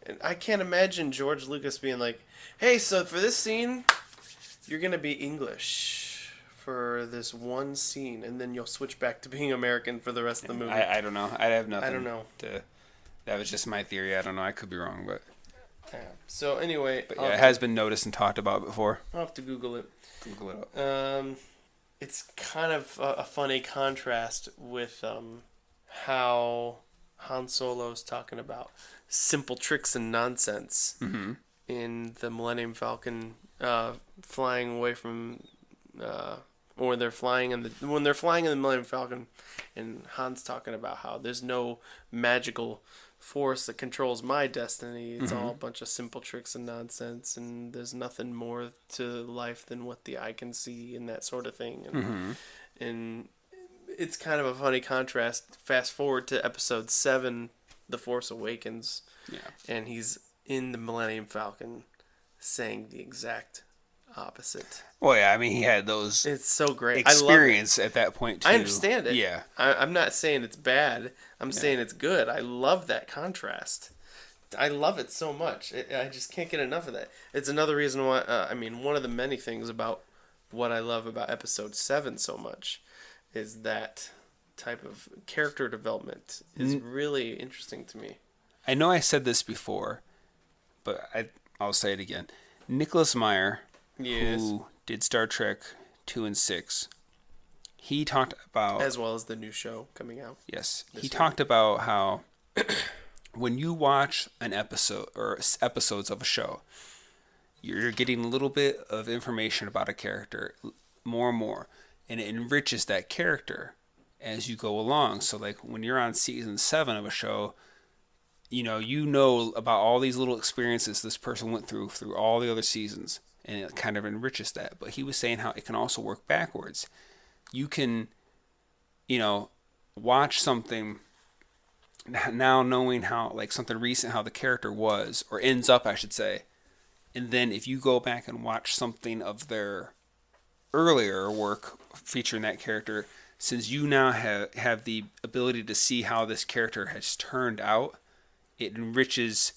And I can't imagine George Lucas being like, "Hey, so for this scene, you're going to be English for this one scene, and then you'll switch back to being American for the rest of the movie." I don't know. I have nothing. I don't know. That was just my theory. I don't know. I could be wrong, but So anyway, yeah, it has been noticed and talked about before. I'll have to Google it. Google it up. It's kind of a funny contrast with how Han Solo's talking about simple tricks and nonsense in the Millennium Falcon, flying away from, or when they're flying in the Millennium Falcon, and Han's talking about how there's no magical force that controls my destiny. It's all a bunch of simple tricks and nonsense, and there's nothing more to life than what the eye can see and that sort of thing. And it's kind of a funny contrast. Fast forward to episode 7, The Force Awakens, and he's in the Millennium Falcon saying the exact opposite. Well, yeah. I mean, he had those It's so great. experience at that point too. I understand it. Yeah. I'm not saying it's bad. I'm saying it's good. I love that contrast. I love it so much. I just can't get enough of that. It's another reason why. One of the many things about what I love about Episode 7 so much is that type of character development is really interesting to me. I know I said this before, but I'll say it again. Nicholas Meyer, Yes. who did Star Trek 2 and 6, he talked about... As well as the new show coming out. Yes. He week. talked about how when you watch an episode or episodes of a show, you're getting a little bit of information about a character more and more, and it enriches that character as you go along. So like when you're on season 7 of a show, you know about all these little experiences this person went through all the other seasons, and it kind of enriches that. But he was saying how it can also work backwards. You can, watch something now knowing how, like something recent, how the character was, or ends up, I should say. And then if you go back and watch something of their earlier work featuring that character, since you now have the ability to see how this character has turned out, it enriches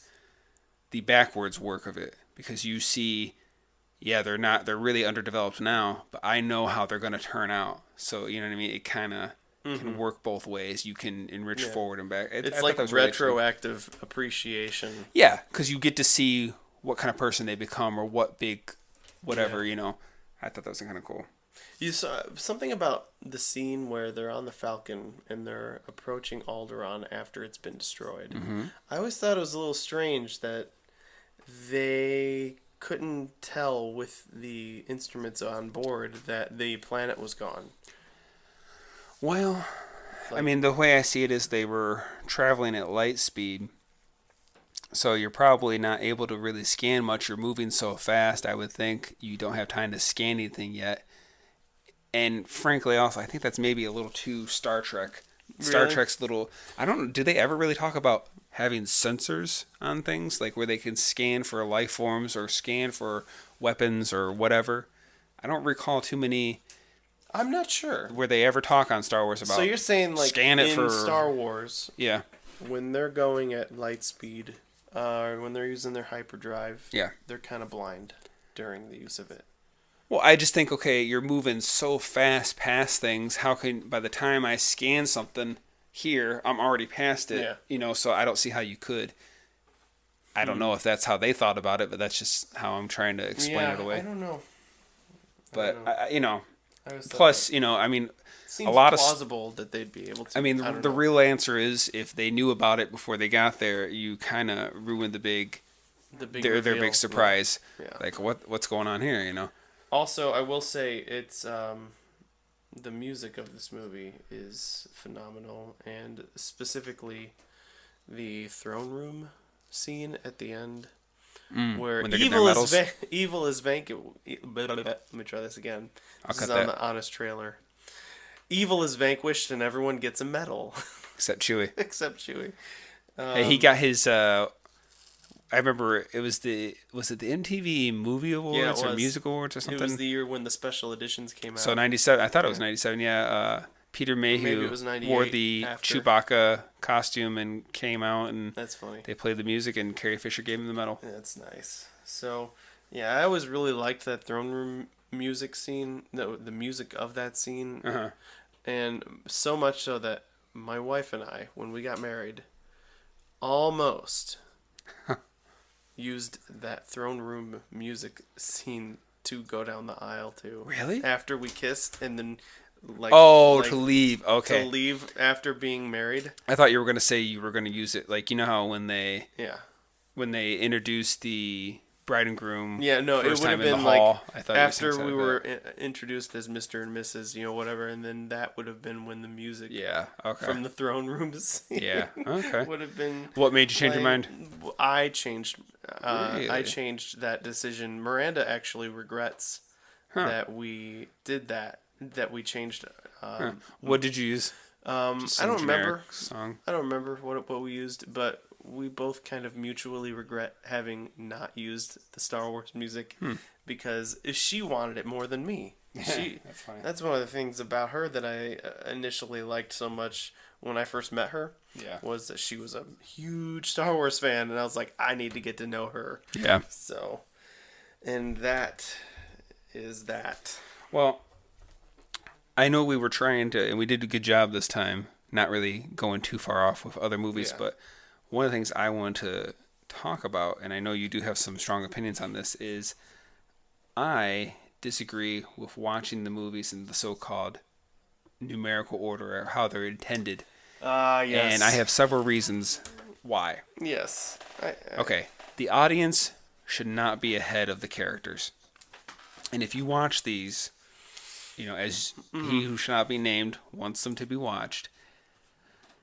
the backwards work of it, because you see, they're really underdeveloped now, but I know how they're going to turn out. So, you know what I mean? It kind of can work both ways. You can enrich forward and back. It's like retroactive appreciation. Yeah, because you get to see what kind of person they become, or what big, whatever, I thought that was kind of cool. You saw something about the scene where they're on the Falcon and they're approaching Alderaan after it's been destroyed. Mm-hmm. I always thought it was a little strange that they couldn't tell with the instruments on board that the planet was gone. Well, I mean, the way I see it is they were traveling at light speed, so you're probably not able to really scan much. You're moving so fast, I would think you don't have time to scan anything yet. And frankly, also, I think that's maybe a little too Star Trek. Star Really? Trek's little... I don't know, do they ever really talk about having sensors on things? Like where they can scan for life forms or scan for weapons or whatever? I don't recall too many... I'm not sure. Where they ever talk on Star Wars about... So you're saying, like, scan it in for Star Wars, yeah, when they're going at light speed, when they're using their hyperdrive, yeah. they're kind of blind during the use of it. Well, I just think, okay, you're moving so fast past things. How can, by the time I scan something here, I'm already past it? Yeah. So I don't see how you could. I don't know if that's how they thought about it, but that's just how I'm trying to explain it away. I don't know. But I always thought plus, that I mean, seems a lot of plausible that they'd be able to. I mean, don't the know. real answer is if they knew about it before they got there, you kind of ruined the big their reveal. big surprise. Yeah. Like what's going on here? Also, I will say it's the music of this movie is phenomenal, and specifically the throne room scene at the end, where when they're getting their medals. evil is vanquished. Let me try this again. This is on the Honest trailer. Evil is vanquished, and everyone gets a medal, Except Chewie. except Chewie. Hey, he got his. I remember it was the MTV Movie Awards or Music Awards or something. It was the year when the special editions came out. So 97. I thought it was 97. Yeah. Peter Mayhew Maybe it was 98 wore the after. Chewbacca costume and came out, and That's funny. they played the music, and Carrie Fisher gave him the medal. That's nice. So, yeah, I always really liked that throne room music scene, the music of that scene, Uh-huh. and so much so that my wife and I, when we got married, almost used that throne room music scene to go down the aisle to. Really? After we kissed, and then to leave. Okay. to leave after being married. I thought you were gonna say you were gonna use it, like how when they introduced the bride and groom. Yeah, no, it first would have time in been the like hall. I thought after we were introduced as Mr. and Mrs., whatever, and then that would have been when the music from the throne room scene Yeah. Okay. would have been. What made you change your mind? I changed. Really? I changed that decision. Miranda actually regrets that we did that. That we changed. What did you use? I don't remember. Song. I don't remember what we used, but we both kind of mutually regret having not used the Star Wars music because she wanted it more than me. That's funny. That's one of the things about her that I initially liked so much when I first met her. Yeah. Was that she was a huge Star Wars fan, and I was like, I need to get to know her. Yeah. So, and that is that. Well, I know we were trying to, and we did a good job this time, not really going too far off with other movies, but one of the things I want to talk about, and I know you do have some strong opinions on this, is I disagree with watching the movies in the so-called numerical order or how they're intended. Yes. And I have several reasons why. Yes. Okay, the audience should not be ahead of the characters. And if you watch these, as he who shall not be named wants them to be watched,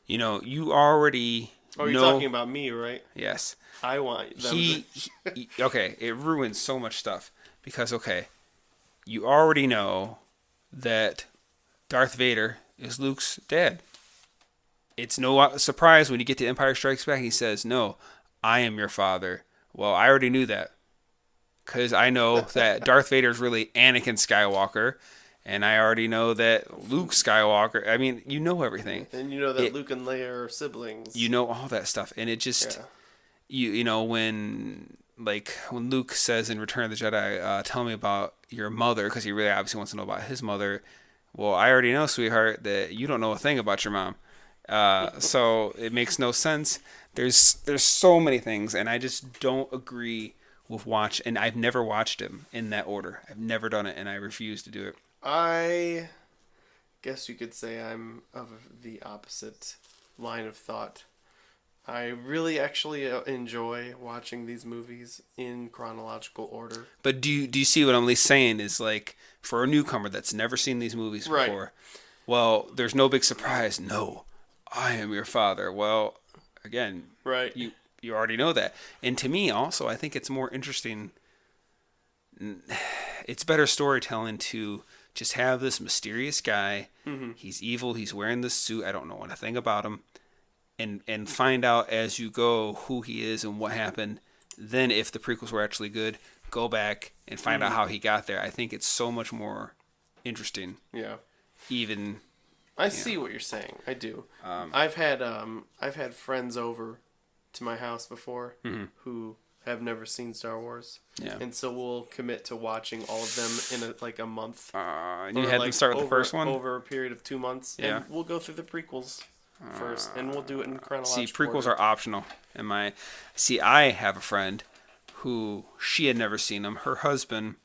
you already Oh, you're know. talking about me, right? Yes. I want them Okay, it ruins so much stuff because you already know that Darth Vader is Luke's dad. It's no surprise when you get to Empire Strikes Back, he says, "No, I am your father." Well, I already knew that because I know that Darth Vader is really Anakin Skywalker, and I already know that Luke Skywalker. I mean, you know everything, and you know that Luke and Leia are siblings. You know all that stuff, and it just when Luke says in Return of the Jedi, "Tell me about your mother," because he really obviously wants to know about his mother. Well, I already know, sweetheart, that you don't know a thing about your mom. So it makes no sense. There's so many things, and I just don't agree with and I've never watched him in that order. I've never done it, and I refuse to do it. I guess you could say I'm of the opposite line of thought. I really actually enjoy watching these movies in chronological order. But do you see what I'm at least saying is for a newcomer that's never seen these movies before, well, there's no big surprise. No, I am your father. Well, again, right. You already know that. And to me also, I think it's more interesting. It's better storytelling to just have this mysterious guy. Mm-hmm. He's evil. He's wearing this suit. I don't know anything about him. And find out as you go who he is and what happened. Then if the prequels were actually good, go back and find out how he got there. I think it's so much more interesting. Yeah. Even I see what you're saying. I do. I've had friends over to my house before who have never seen Star Wars. Yeah. And so we'll commit to watching all of them in a month. And you had them start with the first one? Over a period of 2 months. Yeah. And we'll go through the prequels first, and we'll do it in chronological See, prequels order. are optional. I have a friend who she had never seen them. Her husband,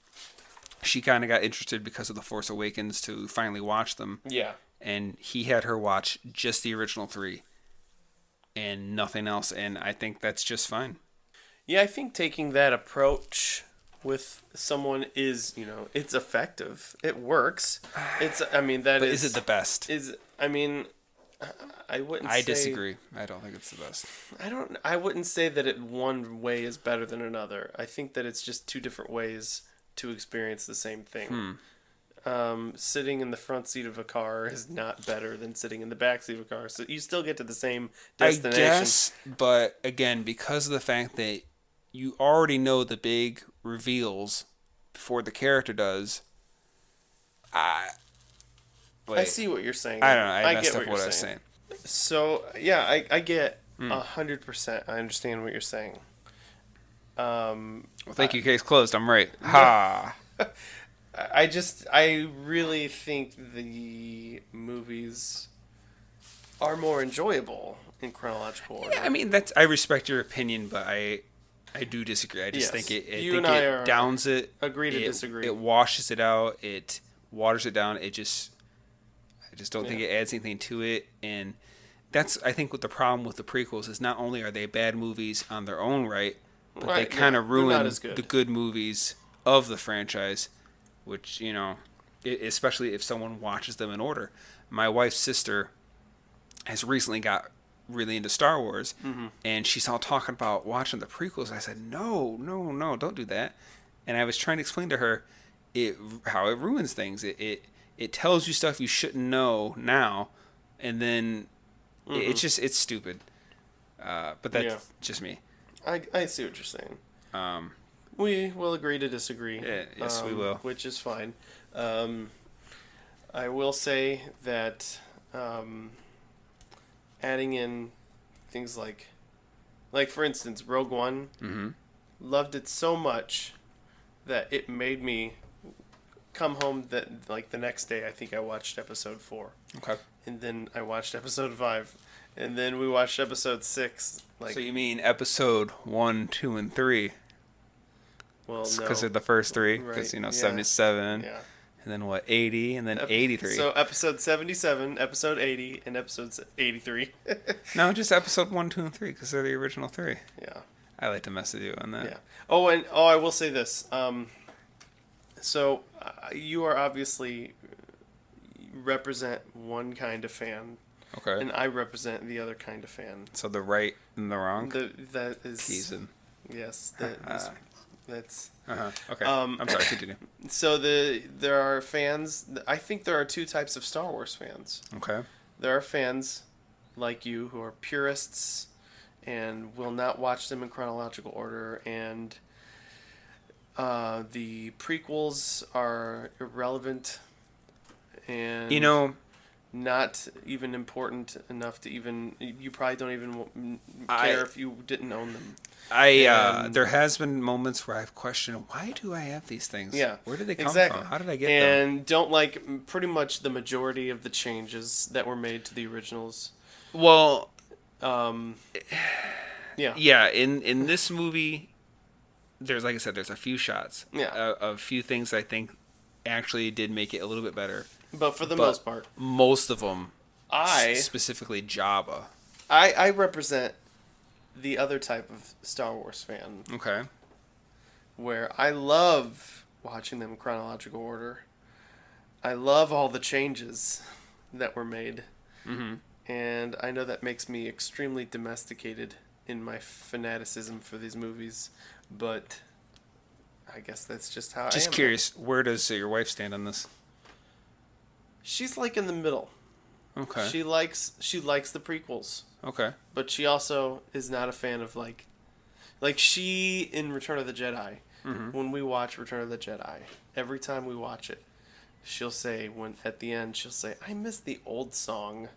she kind of got interested because of The Force Awakens to finally watch them. Yeah. And he had her watch just the original 3 and nothing else. And I think that's just fine. Yeah, I think taking that approach with someone is, it's effective. It works. Is it the best? I wouldn't I say... disagree. I don't think it's the best. I wouldn't say that one way is better than another. I think that it's just two different ways to experience the same thing. Sitting in the front seat of a car is not better than sitting in the back seat of a car. So you still get to the same destination. I guess, but again, because of the fact that you already know the big reveals before the character does, I see what you're saying. I don't know. I messed get up what I was saying. So, yeah, I get 100%. I understand what you're saying. Well, thank you. Case closed. I'm right. Ha! I really think the movies are more enjoyable in chronological order. Yeah, I respect your opinion, but I do disagree. I just think it downs it. Agree to disagree. It washes it out. It waters it down. I just don't think it adds anything to it. And that's, I think, what the problem with the prequels is. Not only are they bad movies on their own right, but they kind of ruin the good movies of the franchise. Which, especially if someone watches them in order. My wife's sister has recently got really into Star Wars, and she's all talking about watching the prequels. I said, no, don't do that. And I was trying to explain to her how it ruins things. It tells you stuff you shouldn't know now, and then it's stupid. But that's just me. I see what you're saying. We will agree to disagree. Yes, we will. Which is fine. I will say that adding in things like for instance, Rogue One, loved it so much that it made me come home the next day. I think I watched episode 4. Okay. And then I watched episode 5. And then we watched episode 6. So you mean episode 1, 2, and 3? Well, no. Because of the first 3, because Right. 77, Yeah. and then what? 80, and then 83. So episode 77, episode 80, and episode 83. No, just episode 1, 2, and 3 because they're the original 3. Yeah. I like to mess with you on that. Yeah. Oh, and I will say this. So you are obviously represent one kind of fan, Okay. and I represent the other kind of fan. So the right and the wrong. That is Teasing. yes. That's Okay. I'm sorry. Continue. so there are fans. I think there are two types of Star Wars fans. Okay. There are fans like you who are purists and will not watch them in chronological order, and the prequels are irrelevant and not even important enough to even, you probably don't even care if you didn't own them. There has been moments where I've questioned, why do I have these things? Yeah, Where did they come exactly. from? How did I get them? And don't like pretty much the majority of the changes that were made to the originals. Well, Yeah. yeah. In this movie, there's, like I said, there's a few shots. Yeah. A few things I think actually did make it a little bit better. But for the most part, most of them, I specifically Jabba. I represent the other type of Star Wars fan, Okay. where I love watching them in chronological order. I love all the changes that were made. Mm-hmm. And I know that makes me extremely domesticated in my fanaticism for these movies, but I guess that's just how I am. Just curious, where does your wife stand on this? She's like in the middle. Okay. She likes the prequels, Okay. but she also is not a fan of like she in Return of the Jedi. Mm-hmm. When we watch Return of the Jedi, every time we watch it, she'll say at the end, I miss the old song.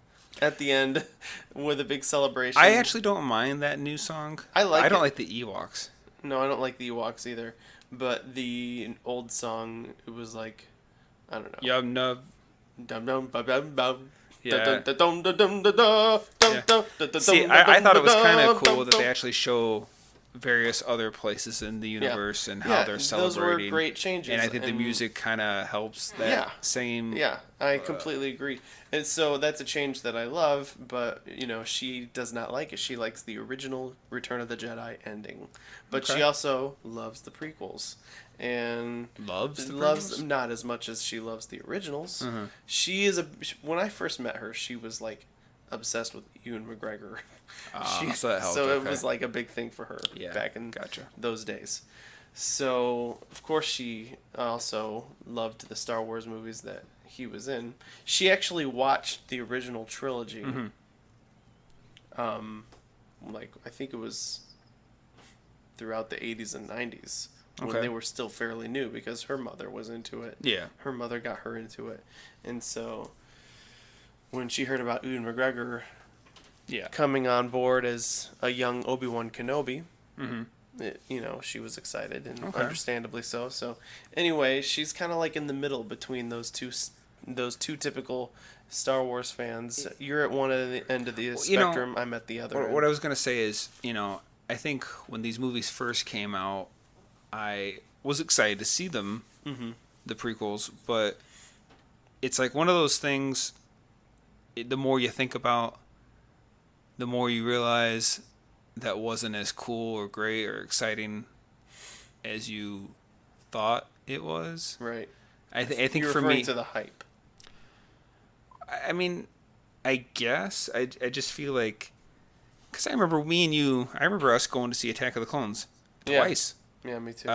At the end, with a big celebration. I actually don't mind that new song. I don't it. like the Ewoks. No, I don't like the Ewoks either. But the old song, it was like, I don't know. Yum nub. Dum dum bum bum bum. Yeah. Dum dum dum dum dum dum. See, I thought it was kind of cool that they actually show various other places in the universe and how they're celebrating. Those were great changes. And I think the music kind of helps that same. Yeah, I completely agree. And so that's a change that I love, but, she does not like it. She likes the original Return of the Jedi ending. But she also loves the prequels. And Loves them not as much as she loves the originals. Mm-hmm. She is when I first met her, she was like obsessed with Ewan McGregor. So that helped, it was like a big thing for her back in those days. So of course she also loved the Star Wars movies that he was in. She actually watched the original trilogy. Mm-hmm. I think it was throughout the 80s and 90s when they were still fairly new because her mother was into it. Yeah. Her mother got her into it. And so when she heard about Ewan McGregor coming on board as a young Obi-Wan Kenobi, she was excited, and understandably so. So anyway, she's kind of like in the middle between those two typical Star Wars fans. You're at one end of the spectrum. I'm at the other end. What I was going to say is, I think when these movies first came out, I was excited to see them, the prequels, but it's like one of those things, the more you think about, the more you realize that wasn't as cool or great or exciting as you thought it was. Right. I think You're for me, referring to the hype. I mean, I guess I just feel like, because I remember us going to see Attack of the Clones twice. Yeah, me too.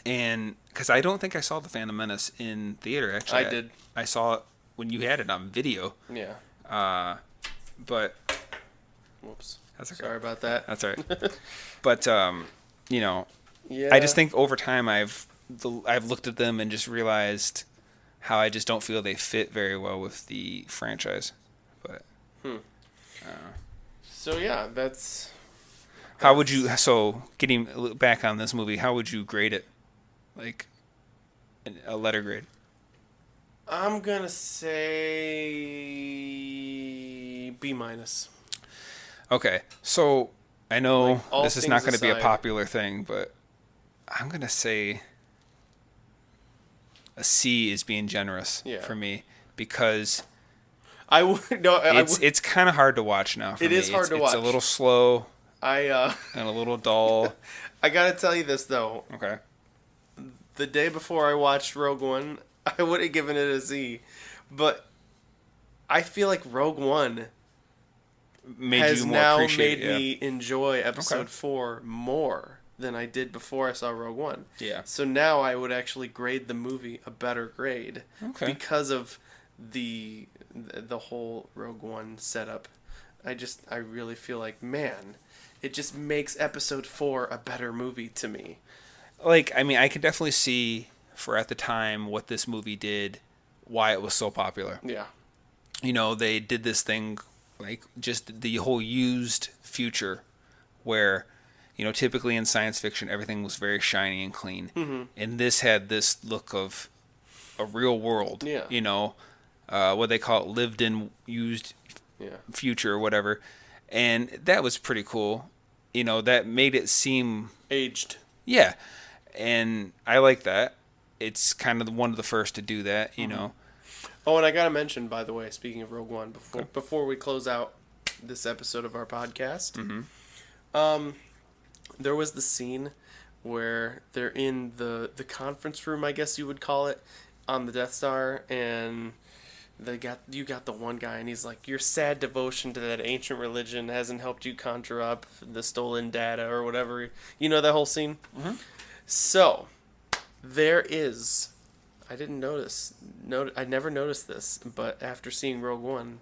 And because I don't think I saw The Phantom Menace in theater, actually. I did. I saw it when you had it on video. Yeah. But Whoops. that's okay. Sorry about that. That's all right. But Yeah. I just think over time I've looked at them and just realized how I just don't feel they fit very well with the franchise. But So yeah, that's. How would you? So getting back on this movie, how would you grade it? Like a letter grade. I'm gonna say B-. Okay, so I know all this is not going to be a aside. popular thing, but I'm going to say a C is being generous Yeah. for me because I would no. it's kind of hard to watch now. For It me. is hard to It's watch. a little slow I and a little dull. I gotta tell you this though. Okay. The day before I watched Rogue One, I would have given it a Z, but I feel like Rogue One Made has you more now appreciate made it. me enjoy Episode Okay. 4 more than I did before I saw Rogue One. Yeah. So now I would actually grade the movie a better grade Okay. because of the whole Rogue One setup. I really feel like, man, it just makes Episode 4 a better movie to me. Like, I mean, I can definitely see for at the time what this movie did, why it was so popular. Yeah. You know, they did this thing, like just the whole used future where, you know, typically in science fiction, everything was very shiny and clean. Mm-hmm. And this had this look of a real world, Yeah. you know, what they call it, lived in used Yeah. future or whatever. And that was pretty cool. You know, that made it seem, Aged. yeah. And I like that. It's kind of one of the first to do that, you know. Oh, and I gotta mention, by the way, speaking of Rogue One, before we close out this episode of our podcast, there was the scene where they're in the conference room, I guess you would call it, on the Death Star, and you got the one guy, and he's like, your sad devotion to that ancient religion hasn't helped you conjure up the stolen data or whatever. You know that whole scene? Mm-hmm. So, there is... I didn't notice. I never noticed this, but after seeing Rogue One,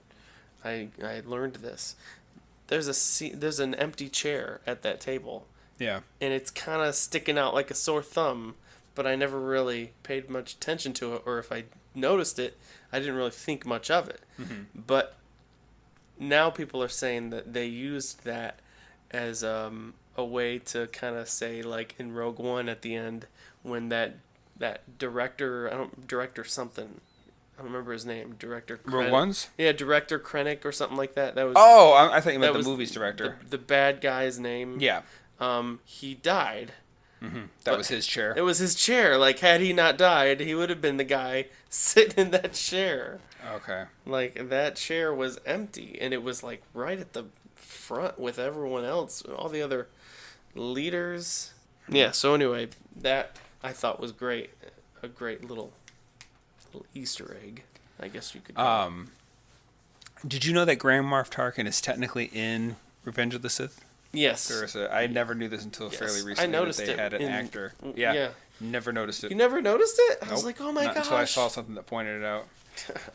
I learned this. There's an empty chair at that table, Yeah. and it's kind of sticking out like a sore thumb. But I never really paid much attention to it, or if I noticed it, I didn't really think much of it. Mm-hmm. But now people are saying that they used that as a way to kind of say, like in Rogue One at the end, when that director something, I don't remember his name, director Krennic. Rogue One's? Yeah, director Krennic or something like that. That was Oh, I thought you that meant the was movie's director. The bad guy's name. Yeah. He died. That was his chair. It was his chair. Like, had he not died, he would have been the guy sitting in that chair. Okay. Like, that chair was empty, and it was like right at the front with everyone else, all the other leaders. Yeah. So anyway, that I thought was great. A great little Easter egg, I guess you could call it. Did you know that Grand Moff Tarkin is technically in Revenge of the Sith? Yes. I never knew this until fairly recently. I noticed that they it had an in- actor. yeah. Yeah. Never noticed it. You never noticed it? I was Nope. like, oh my Not gosh. until I saw something that pointed it out.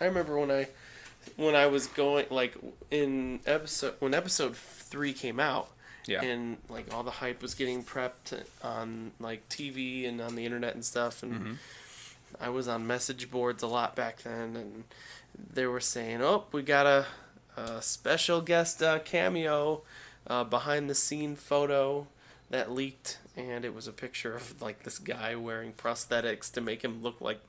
I remember when I was going, like, when episode 3 came out, Yeah. and like all the hype was getting prepped on like TV and on the internet and stuff, and I was on message boards a lot back then, and they were saying, oh, we got a special guest cameo, behind the scene photo that leaked, and it was a picture of like this guy wearing prosthetics to make him look like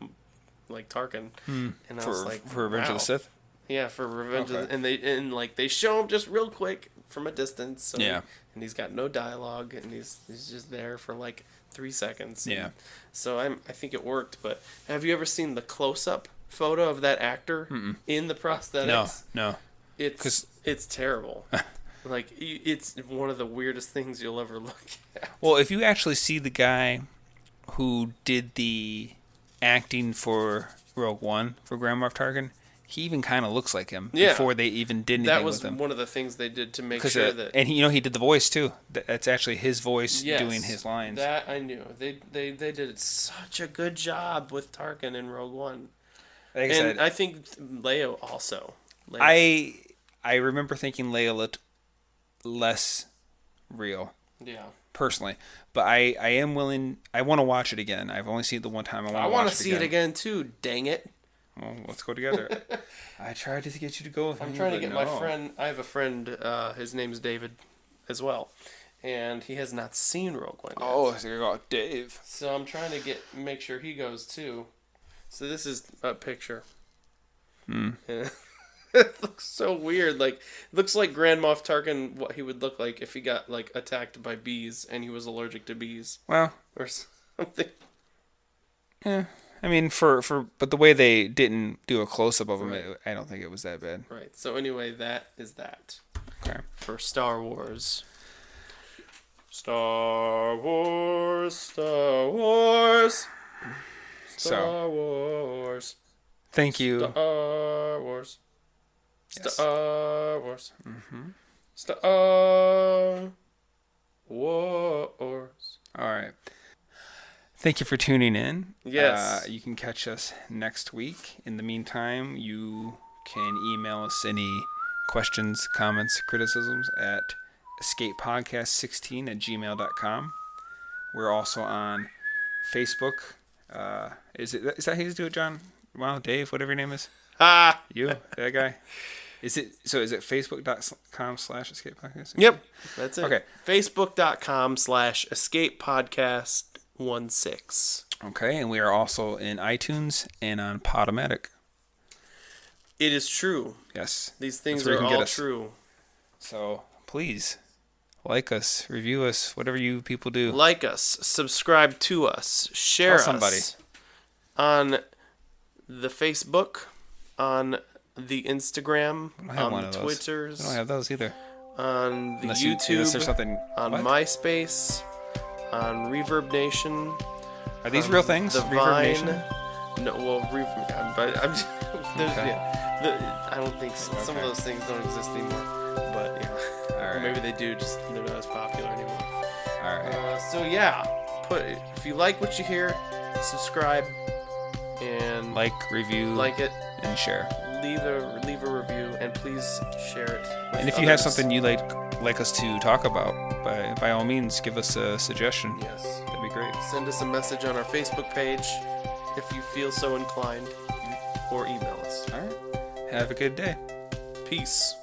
Tarkin, and I was like, for Revenge of wow. the Sith? Yeah, for Revenge of Okay. the, and they show him just real quick from a distance. So Yeah. And he's got no dialogue, and he's just there for like 3 seconds. Yeah. So I think it worked. But have you ever seen the close up photo of that actor in the prosthetics? No. It's terrible. Like, it's one of the weirdest things you'll ever look at. Well, if you actually see the guy who did the acting for Rogue One, for Grand Moff Tarkin, he even kind of looks like him before they even did anything That was with him. one of the things they did to make sure that... And he did the voice too. That's actually his voice Yes, doing his lines. That I knew. They did such a good job with Tarkin in Rogue One. Like I And said, I think Leia also. Leia. I remember thinking Leia looked less real, Yeah. personally. But I am willing. I want to watch it again. I've only seen it the one time. I want to see it again too, dang it. Well, let's go together. I tried to get you to go with me. I'm trying to but get my no. friend. I have a friend, his name is David as well. And he has not seen Rogue One yet. Oh, so you got Dave. So I'm trying to make sure he goes too. So this is a picture. It looks so weird. Like, looks like Grand Moff Tarkin, what he would look like if he got like attacked by bees and he was allergic to bees Well, or something. yeah. I mean, but the way they didn't do a close up of him, Right. I don't think it was that bad. Right. So anyway, that is that Okay. for Star Wars. Star Wars, Star Wars, Star Wars, Thank you. Star Wars, Yes. Star Wars, Star Wars. All right. Thank you for tuning in. Yes. You can catch us next week. In the meantime, you can email us any questions, comments, criticisms at escapepodcast16@gmail.com. We're also on Facebook. Is that how you do it, John? Wow, Dave, whatever your name is. Ah. You, that guy. Is it facebook.com/escapepodcast? Yep. That's it. Okay. Facebook.com/escapepodcast16. Okay, and we are also in iTunes and on Podomatic. It is true. Yes. These things That's where you are can get all us. true. So please like us, review us, whatever you people do. Like us, subscribe to us, share Tell somebody. us on the Facebook, on the Instagram, I don't have on one the of those. Twitters, I don't have those either. on the Unless YouTube, there's something. on What? MySpace, on Reverb Nation. Are these on real things? The Reverb Vine. Nation? No, well, but I'm just, Okay. I don't think so. Some of Okay. those things don't exist anymore. But yeah, All or right. maybe they do. Just they're not as popular anymore. All right. So yeah, if you like what you hear, subscribe and Like, review, like it. and share. Leave a review and please share it. With And if you have others. something you'd like us to talk about, by all means, give us a suggestion. yes, That'd be great. send us a message on our Facebook page if you feel so inclined, or email us. All right. Have a good day. Peace.